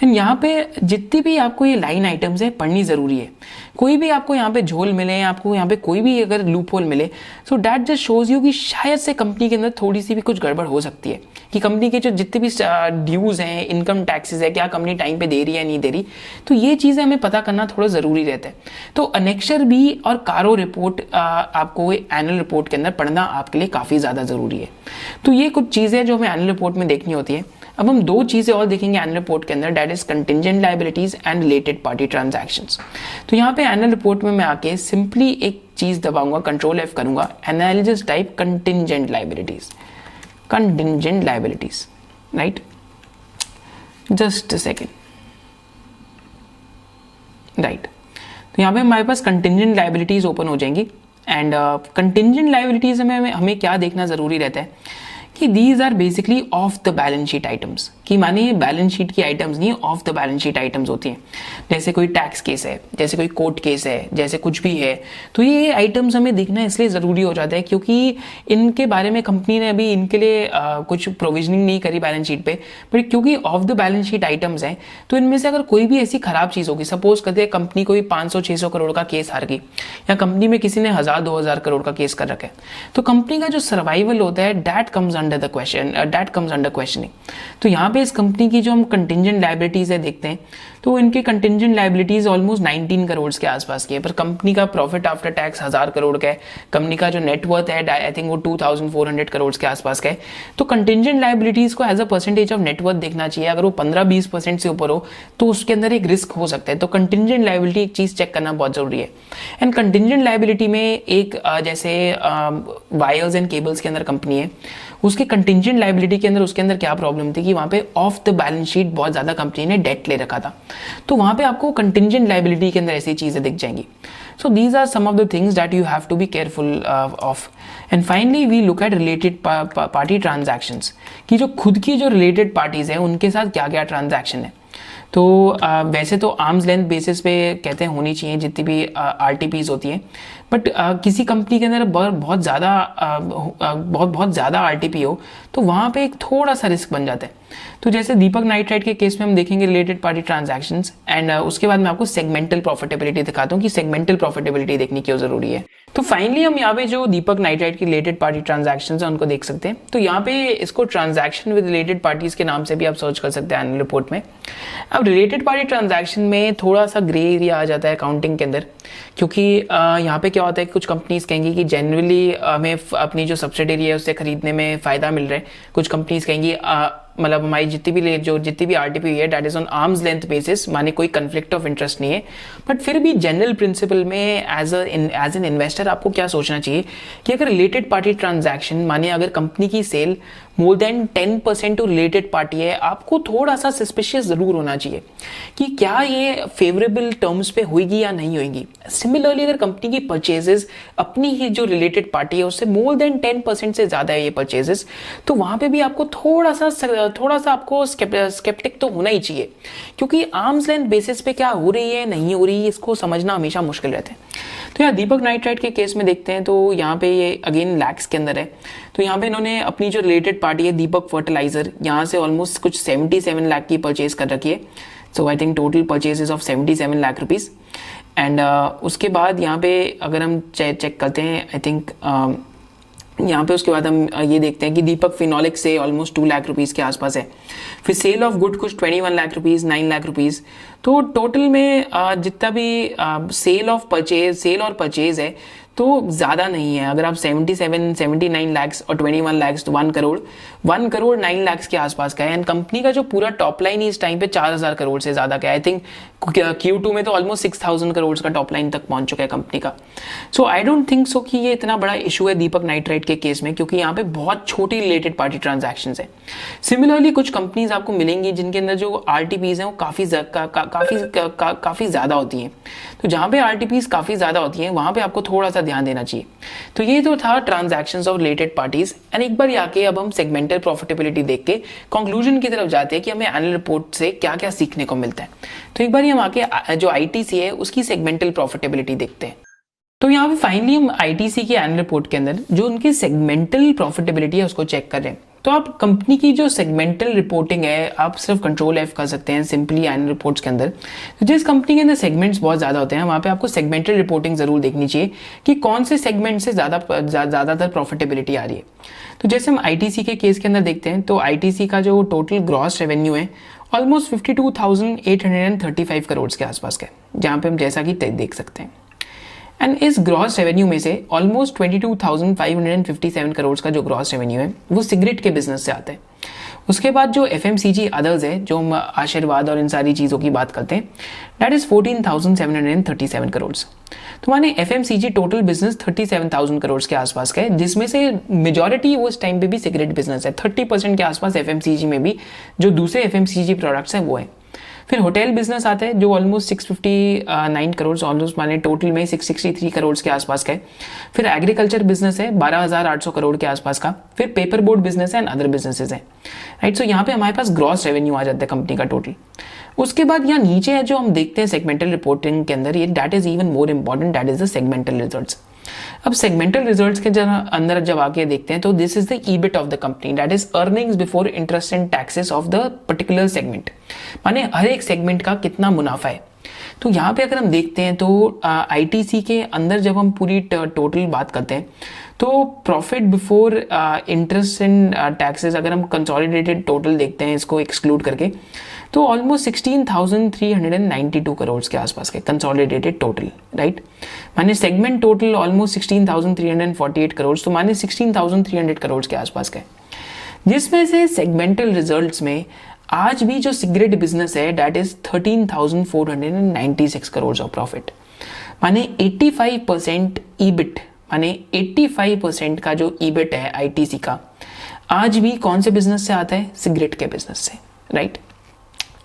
एंड यहाँ पे जितनी भी आपको ये लाइन आइटम्स है पढ़नी ज़रूरी है। कोई भी आपको यहाँ पे झोल मिले, आपको यहाँ पे कोई भी अगर लूप होल मिले, so that just shows you कि शायद से कंपनी के अंदर थोड़ी सी भी कुछ गड़बड़ हो सकती है, कि कंपनी के जो जितने भी ड्यूज हैं, इनकम टैक्सेस है, क्या कंपनी टाइम पे दे रही है नहीं दे रही। तो ये चीज़ें हमें पता करना थोड़ा ज़रूरी रहता है। तो अनेक्सर B और कारो रिपोर्ट आपको एनुअल रिपोर्ट के अंदर पढ़ना आपके लिए काफ़ी ज़्यादा ज़रूरी है। तो ये कुछ चीज़ें जो हमें एनुअल रिपोर्ट में देखनी होती है। अब हम 2 चीज़ें और देखेंगे एनुअल रिपोर्ट के अंदर, that is contingent liabilities and related party transactions. तो यहाँ पे एनुअल रिपोर्ट में मैं आके सिंपली एक चीज़ दबाऊंगा, कंट्रोल F करूंगा, analysis type contingent liabilities, right. Just a second, right. तो यहाँ पे हमारे पास कंटिंजेंट लायबिलिटीज ओपन हो जाएंगी। एंड कंटिंजेंट लायबिलिटीज में हमें क्या देखना ज़रूरी रहता है कि these are basically off the balance sheet items, कि माने ये बैलेंस शीट की आइटम्स नहीं, off the balance sheet items होती हैं। जैसे कोई टैक्स केस है, जैसे कोई कोर्ट केस है, जैसे कुछ भी है, तो ये आइटम्स हमें देखना इसलिए ज़रूरी हो जाता है क्योंकि इनके बारे में कंपनी ने अभी इनके लिए कुछ प्रोविजनिंग नहीं करी बैलेंस शीट पे, बट क्योंकि of the balance sheet items हैं तो इनमें से अगर कोई भी ऐसी खराब चीज़ होगी, सपोज करते हैं कंपनी कोई 500-600 करोड़ का केस हार गई, या कंपनी में किसी ने 1000-2000 करोड़ का केस कर रखा है, तो कंपनी का जो सर्वाइवल होता है that comes under the question, that comes under questioning. तो यहाँ पे इस कंपनी की जो हम कंटिंजेंट लायबिलिटीज है देखते हैं, तो इनके कंटिंजेंट लायबिलिटीज ऑलमोस्ट 19 करोड़ के आसपास की है, पर कंपनी का प्रॉफिट आफ्टर टैक्स 1000 करोड़ का है, कंपनी का जो नेटवर्थ है आई थिंक वो 2400 करोड़ के आसपास का है। तो कंटिंजेंट लायबिलिटीज को as a percentage of net worth देखना चाहिए, अगर वो 15-20% से ऊपर हो तो उसके अंदर एक रिस्क हो सकता है। तो कंटिंजेंट लायबिलिटी एक चीज चेक करना बहुत जरूरी है। एंड कंटिंजेंट लायबिलिटी में एक जैसे वायर्स एंड केबल्स के अंदर कंपनी है, उसके कंटिंजेंट लायबिलिटी के अंदर उसके अंदर क्या प्रॉब्लम थी कि वहां पे ऑफ द बैलेंस शीट बहुत ज्यादा कंपनी ने डेट ले रखा था, तो वहां पे आपको कंटिंजेंट लायबिलिटी के अंदर ऐसी चीजें दिख जाएंगी। So these are some of the things that you have to be careful of. And finally we look at related party transactions, कि जो खुद की जो रिलेटेड पार्टीज है उनके साथ क्या क्या ट्रांजैक्शन है। तो वैसे तो आर्म्स लेंथ बेसिस पे कहते हैं होनी चाहिए जितनी भी आरटीपीज होती हैं, बट किसी कंपनी के अंदर बहुत ज़्यादा आरटीपी हो तो वहाँ पे एक थोड़ा सा रिस्क बन जाता है। तो जैसे दीपक नाइट्राइट के केस में हम देखेंगे रिलेटेड पार्टी ट्रांजैक्शंस, एंड उसके बाद मैं आपको सेगमेंटल प्रॉफिटेबिलिटी दिखाता हूँ कि सेगमेंटल प्रॉफिटेबिलिटी देखनी क्यों जरूरी है। तो फाइनली हम यहाँ पे जो दीपक नाइट्राइट की रिलेटेड पार्टी ट्रांजैक्शंस है उनको देख सकते हैं। तो यहाँ पे इसको ट्रांजैक्शन विद रिलेटेड पार्टीज के नाम से भी आप सर्च कर सकते हैं एनुअल रिपोर्ट में। अब रिलेटेड पार्टी ट्रांजैक्शन में थोड़ा सा ग्रे एरिया आ जाता है अकाउंटिंग के अंदर, क्योंकि यहाँ पे क्या होता है कि कुछ कंपनीज कहेंगी कि जनरली हमें अपनी जो सब्सिडरी है उससे खरीदने में फायदा मिल रहा है, कुछ कंपनीज कहेंगी मतलब हमारी जितनी भी आरटीपी है that is on arms length basis, माने कोई कंफ्लिक्ट ऑफ इंटरेस्ट नहीं है। बट फिर भी जनरल प्रिंसिपल में एज एन इन्वेस्टर आपको क्या सोचना चाहिए कि अगर रिलेटेड पार्टी ट्रांजैक्शन, माने अगर कंपनी की sale more than 10% to related party है, आपको थोड़ा सा सस्पिशियस जरूर होना चाहिए कि क्या ये फेवरेबल टर्म्स पे होगी या नहीं होगी। सिमिलरली अगर कंपनी की परचेजेस अपनी ही जो रिलेटेड पार्टी है उससे मोर देन 10% से ज्यादा है ये परचेजेस, तो वहां पे भी आपको थोड़ा सा आपको स्केप्टिक तो होना ही चाहिए, क्योंकि आर्म्स लेंथ बेसिस पे क्या हो रही है नहीं हो रही है इसको समझना हमेशा मुश्किल रहता है। तो यहाँ दीपक नाइट्राइट के केस में देखते हैं, तो यहाँ पे ये अगेन लैक्स के अंदर है। तो यहाँ पे इन्होंने अपनी जो रिलेटेड पार्टी है दीपक फर्टिलाइजर, यहाँ से ऑलमोस्ट कुछ 77 लाख की परचेज कर रखी है। So I think total purchases of 77 lakh rupees. And उसके बाद यहाँ पे अगर हम चेक करते हैं, आई थिंक यहाँ पे उसके बाद हम ये देखते हैं कि दीपक फिनोलिक से ऑलमोस्ट 2 लाख रुपीस के आसपास है। फिर सेल ऑफ गुड कुछ 21 लाख रुपीस, 9 लाख रुपीस। तो टोटल में जितना भी सेल और परचेज है तो ज़्यादा नहीं है। अगर आप 79 लाख्स और 21 लाख्स तो 1 करोड़ 9 लाख्स के आसपास का है। एंड कंपनी का जो पूरा टॉप लाइन इस टाइम पे 4000 करोड़ से ज़्यादा का है। आई थिंक Q2 में तो ऑलमोस्ट 6000 करोड़ का टॉप लाइन तक पहुंच चुका है कंपनी का। सो आई डोंट थिंक सो कि ये इतना बड़ा इशू है दीपक नाइट्राइट के केस में, क्योंकि यहाँ पे बहुत छोटी रिलेटेड पार्टी ट्रांजैक्शंस है। सिमिलरली कुछ कंपनीज आपको मिलेंगी जिनके अंदर जो आरटीपीज हैं वो काफ़ी ज़्यादा होती हैं। तो जहाँ पे आरटीपीज काफ़ी ज़्यादा होती हैं वहाँ पे आपको थोड़ा सा ध्यान देना चाहिए। तो ये तो था transactions of related parties. And एक बार आके अब हम सेगमेंटल प्रॉफिटेबिलिटी देख के कंक्लूजन की तरफ जाते हैं कि हमें एनुअल रिपोर्ट से क्या क्या सीखने को मिलता है। तो एक बार हम आके जो आईटीसी है उसकी सेगमेंटल प्रॉफिटेबिलिटी देखते हैं। तो यहाँ पे फाइनली हम आईटीसी के एनुअल रिपोर्ट के अंदर जो उनकी सेगमेंटल प्रॉफिटेबिलिटी है उसको चेक कर रहे हैं। तो आप कंपनी की जो सेगमेंटल रिपोर्टिंग है आप सिर्फ कंट्रोल F कर सकते हैं सिंपली एनुअल रिपोर्ट्स के अंदर। तो जिस कंपनी के अंदर सेगमेंट्स बहुत ज़्यादा होते हैं वहाँ पे आपको सेगमेंटल रिपोर्टिंग जरूर देखनी चाहिए कि कौन से सेगमेंट से ज़्यादातर प्रॉफिटेबिलिटी आ रही है। तो जैसे हम आईटीसी के केस के अंदर देखते हैं, तो आईटीसी का जो टोटल ग्रॉस रेवेन्यू है ऑलमोस्ट 52,835 करोड़ के आसपास का है, जहाँ पे हम जैसा कि देख सकते हैं। एंड इस ग्रॉस रेवेन्यू में से ऑलमोस्ट 22,557 करोड़ का जो ग्रॉस रेवेन्यू है वो सिगरेट के बिजनेस से आता है। उसके बाद जो FMCG अदर्स है, जो हम आशीर्वाद और इन सारी चीज़ों की बात करते हैं, दैट इज 14,737 करोड़। तो माने FMCG टोटल बिजनेस 37,000 करोड़ के आसपास का है, जिसमें से मेजॉरिटी उस टाइम पे भी सिगरेट बिजनेस है। 30% के आसपास FMCG में भी जो दूसरे FMCG प्रोडक्ट्स हैं वो है। फिर होटल बिजनेस आता है जो ऑलमोस्ट 659 करोड़, ऑलमोस्ट माने टोटल में 663 करोड़ के आसपास का है। फिर एग्रीकल्चर बिजनेस है 12,800 करोड़ के आसपास का। फिर पेपर बोर्ड बिजनेस है एंड अदर बिजनेसेस है, राइट। सो यहाँ पे हमारे पास ग्रॉस रेवेन्यू आ जाता है कंपनी का टोटल। उसके बाद यहाँ नीचे है जो हम देखते हैं सेगमेंटल रिपोर्टिंग के अंदर, ये that is even more important, that is the segmental results. अब सेगमेंटल रिजल्ट्स के अंदर जब आके देखते हैं तो this is the EBIT of the company, that is earnings before interest and taxes of the particular segment, माने हर एक सेगमेंट का कितना मुनाफा है। तो यहाँ पे अगर हम देखते हैं तो आईटीसी के अंदर जब हम पूरी टोटल बात करते हैं तो profit before interest and taxes, अगर हम कंसोलिडेटेड टोटल देखते हैं इसको एक्सक्लूड करके, तो ऑलमोस्ट 16,392 करोड़ के आसपास के कंसोलिडेटेड टोटल, राइट। माने सेगमेंट टोटल ऑलमोस्ट 16,348 करोड़, तो माने 16,300 करोड़ के आसपास के, जिसमें से सेगमेंटल रिजल्ट्स में आज भी जो सिगरेट बिजनेस है that is 13,496 crore of profit, माने 85% ईबिट, माने 85% का जो ईबिट है आईटीसी का आज भी कौन से बिजनेस से आता है, सिगरेट के बिजनेस से, राइट।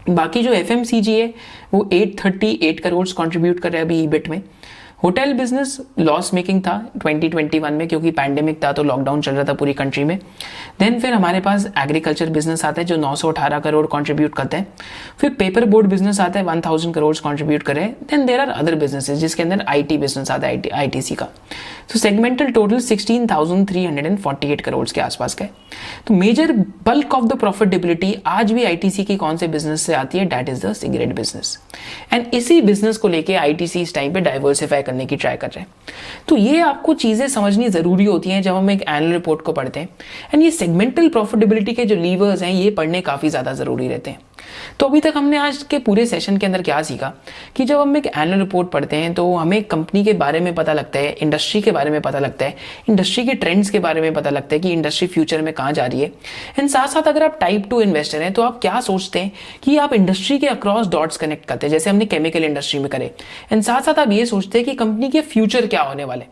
बाकी जो एफएमसीजी है वो 838 करोड़ कंट्रीब्यूट कर रहा है अभी ईबिट में। होटल बिजनेस लॉस मेकिंग था 2021 में क्योंकि पैंडेमिक था तो लॉकडाउन चल रहा था पूरी कंट्री में। देन फिर हमारे पास एग्रीकल्चर बिजनेस आता है जो 918 करोड़ कंट्रीब्यूट करते हैं। फिर पेपर बोर्ड बिजनेस आता है 1000 करोड़ कंट्रीब्यूट कर रहे हैं। Then there are other businesses जिसके अंदर आईटी बिजनेस आता है आईटीसी का। तो सेगमेंटल टोटल 16,348 करोड़ के आसपास का है। तो major bulk of the profitability आज भी आईटीसी की कौन से बिजनेस से आती है, that is the cigarette business. And इसी बिजनेस को लेके आईटीसी इस टाइम पे डाइवर्सिफाई करने की ट्राई कर रहे हैं। तो ये आपको चीजें समझनी जरूरी होती हैं जब हम एक एनुअल रिपोर्ट को पढ़ते हैं। एंड ये सेगमेंटल प्रॉफिटेबिलिटी के जो लीवर्स हैं ये पढ़ने काफी ज्यादा जरूरी रहते हैं। तो अभी तक हमने आज के पूरे सेशन के अंदर क्या सीखा कि जब हम एक एनुअल रिपोर्ट पढ़ते हैं तो हमें कंपनी के बारे में पता लगता है, इंडस्ट्री के बारे में पता लगता है, इंडस्ट्री के ट्रेंड्स के बारे में पता लगता है कि इंडस्ट्री फ्यूचर में कहाँ जा रही है। एंड साथ साथ अगर आप टाइप 2 इन्वेस्टर हैं तो आप क्या सोचते हैं कि आप इंडस्ट्री के अक्रॉस डॉट्स कनेक्ट करते हैं जैसे हमने केमिकल इंडस्ट्री में करे। एंड साथ साथ आप ये सोचते हैं कि कंपनी के फ्यूचर क्या होने वाले।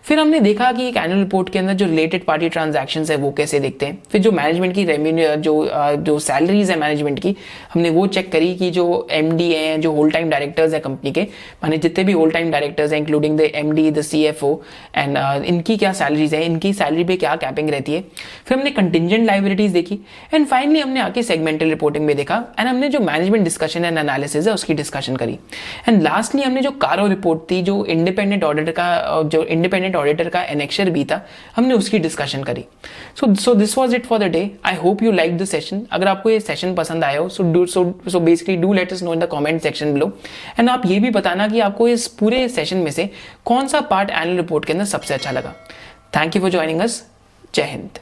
फिर हमने देखा कि एक एनुअल रिपोर्ट के अंदर जो रिलेटेड पार्टी ट्रांजैक्शंस है वो कैसे देखते हैं। फिर जो मैनेजमेंट की रेवेन्यू जो सैलरीज है मैनेजमेंट की हमने वो चेक करी कि जो एमडी हैं, जो होल टाइम डायरेक्टर्स हैं कंपनी के, माने जितने भी होल टाइम डायरेक्टर्स हैं including the MD, the CFO and इनकी क्या सैलरीज है, इनकी सैलरी पे क्या कैपिंग रहती है। फिर हमने कंटिजेंट लायबिलिटीज देखी एंड फाइनली हमने आके सेगमेंटल रिपोर्टिंग में देखा एंड हमने जो मैनेजमेंट डिस्कशन एंड एनालिसिस है उसकी डिस्कशन करी। एंड लास्टली हमने जो कारो रिपोर्ट थी जो इंडिपेंडेंट ऑडिटर का एनेक्चर भी था हमने उसकी डिस्कशन करी। So this was it for the day. I hope you like the session. अगर आपको ये सेशन पसंद आया हो so basically do let us know in the comment section below. And आप ये भी बताना कि आपको इस पूरे सेशन में से कौन सा पार्ट एनुअल रिपोर्ट के अंदर सबसे अच्छा लगा। Thank you for joining us. जय Hind.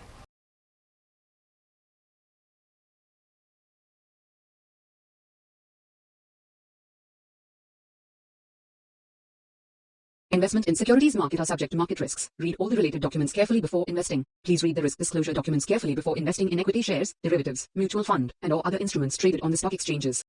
Investment in securities market are subject to market risks. Read all the related documents carefully before investing. Please read the risk disclosure documents carefully before investing in equity shares, derivatives, mutual fund, and or other instruments traded on the stock exchanges.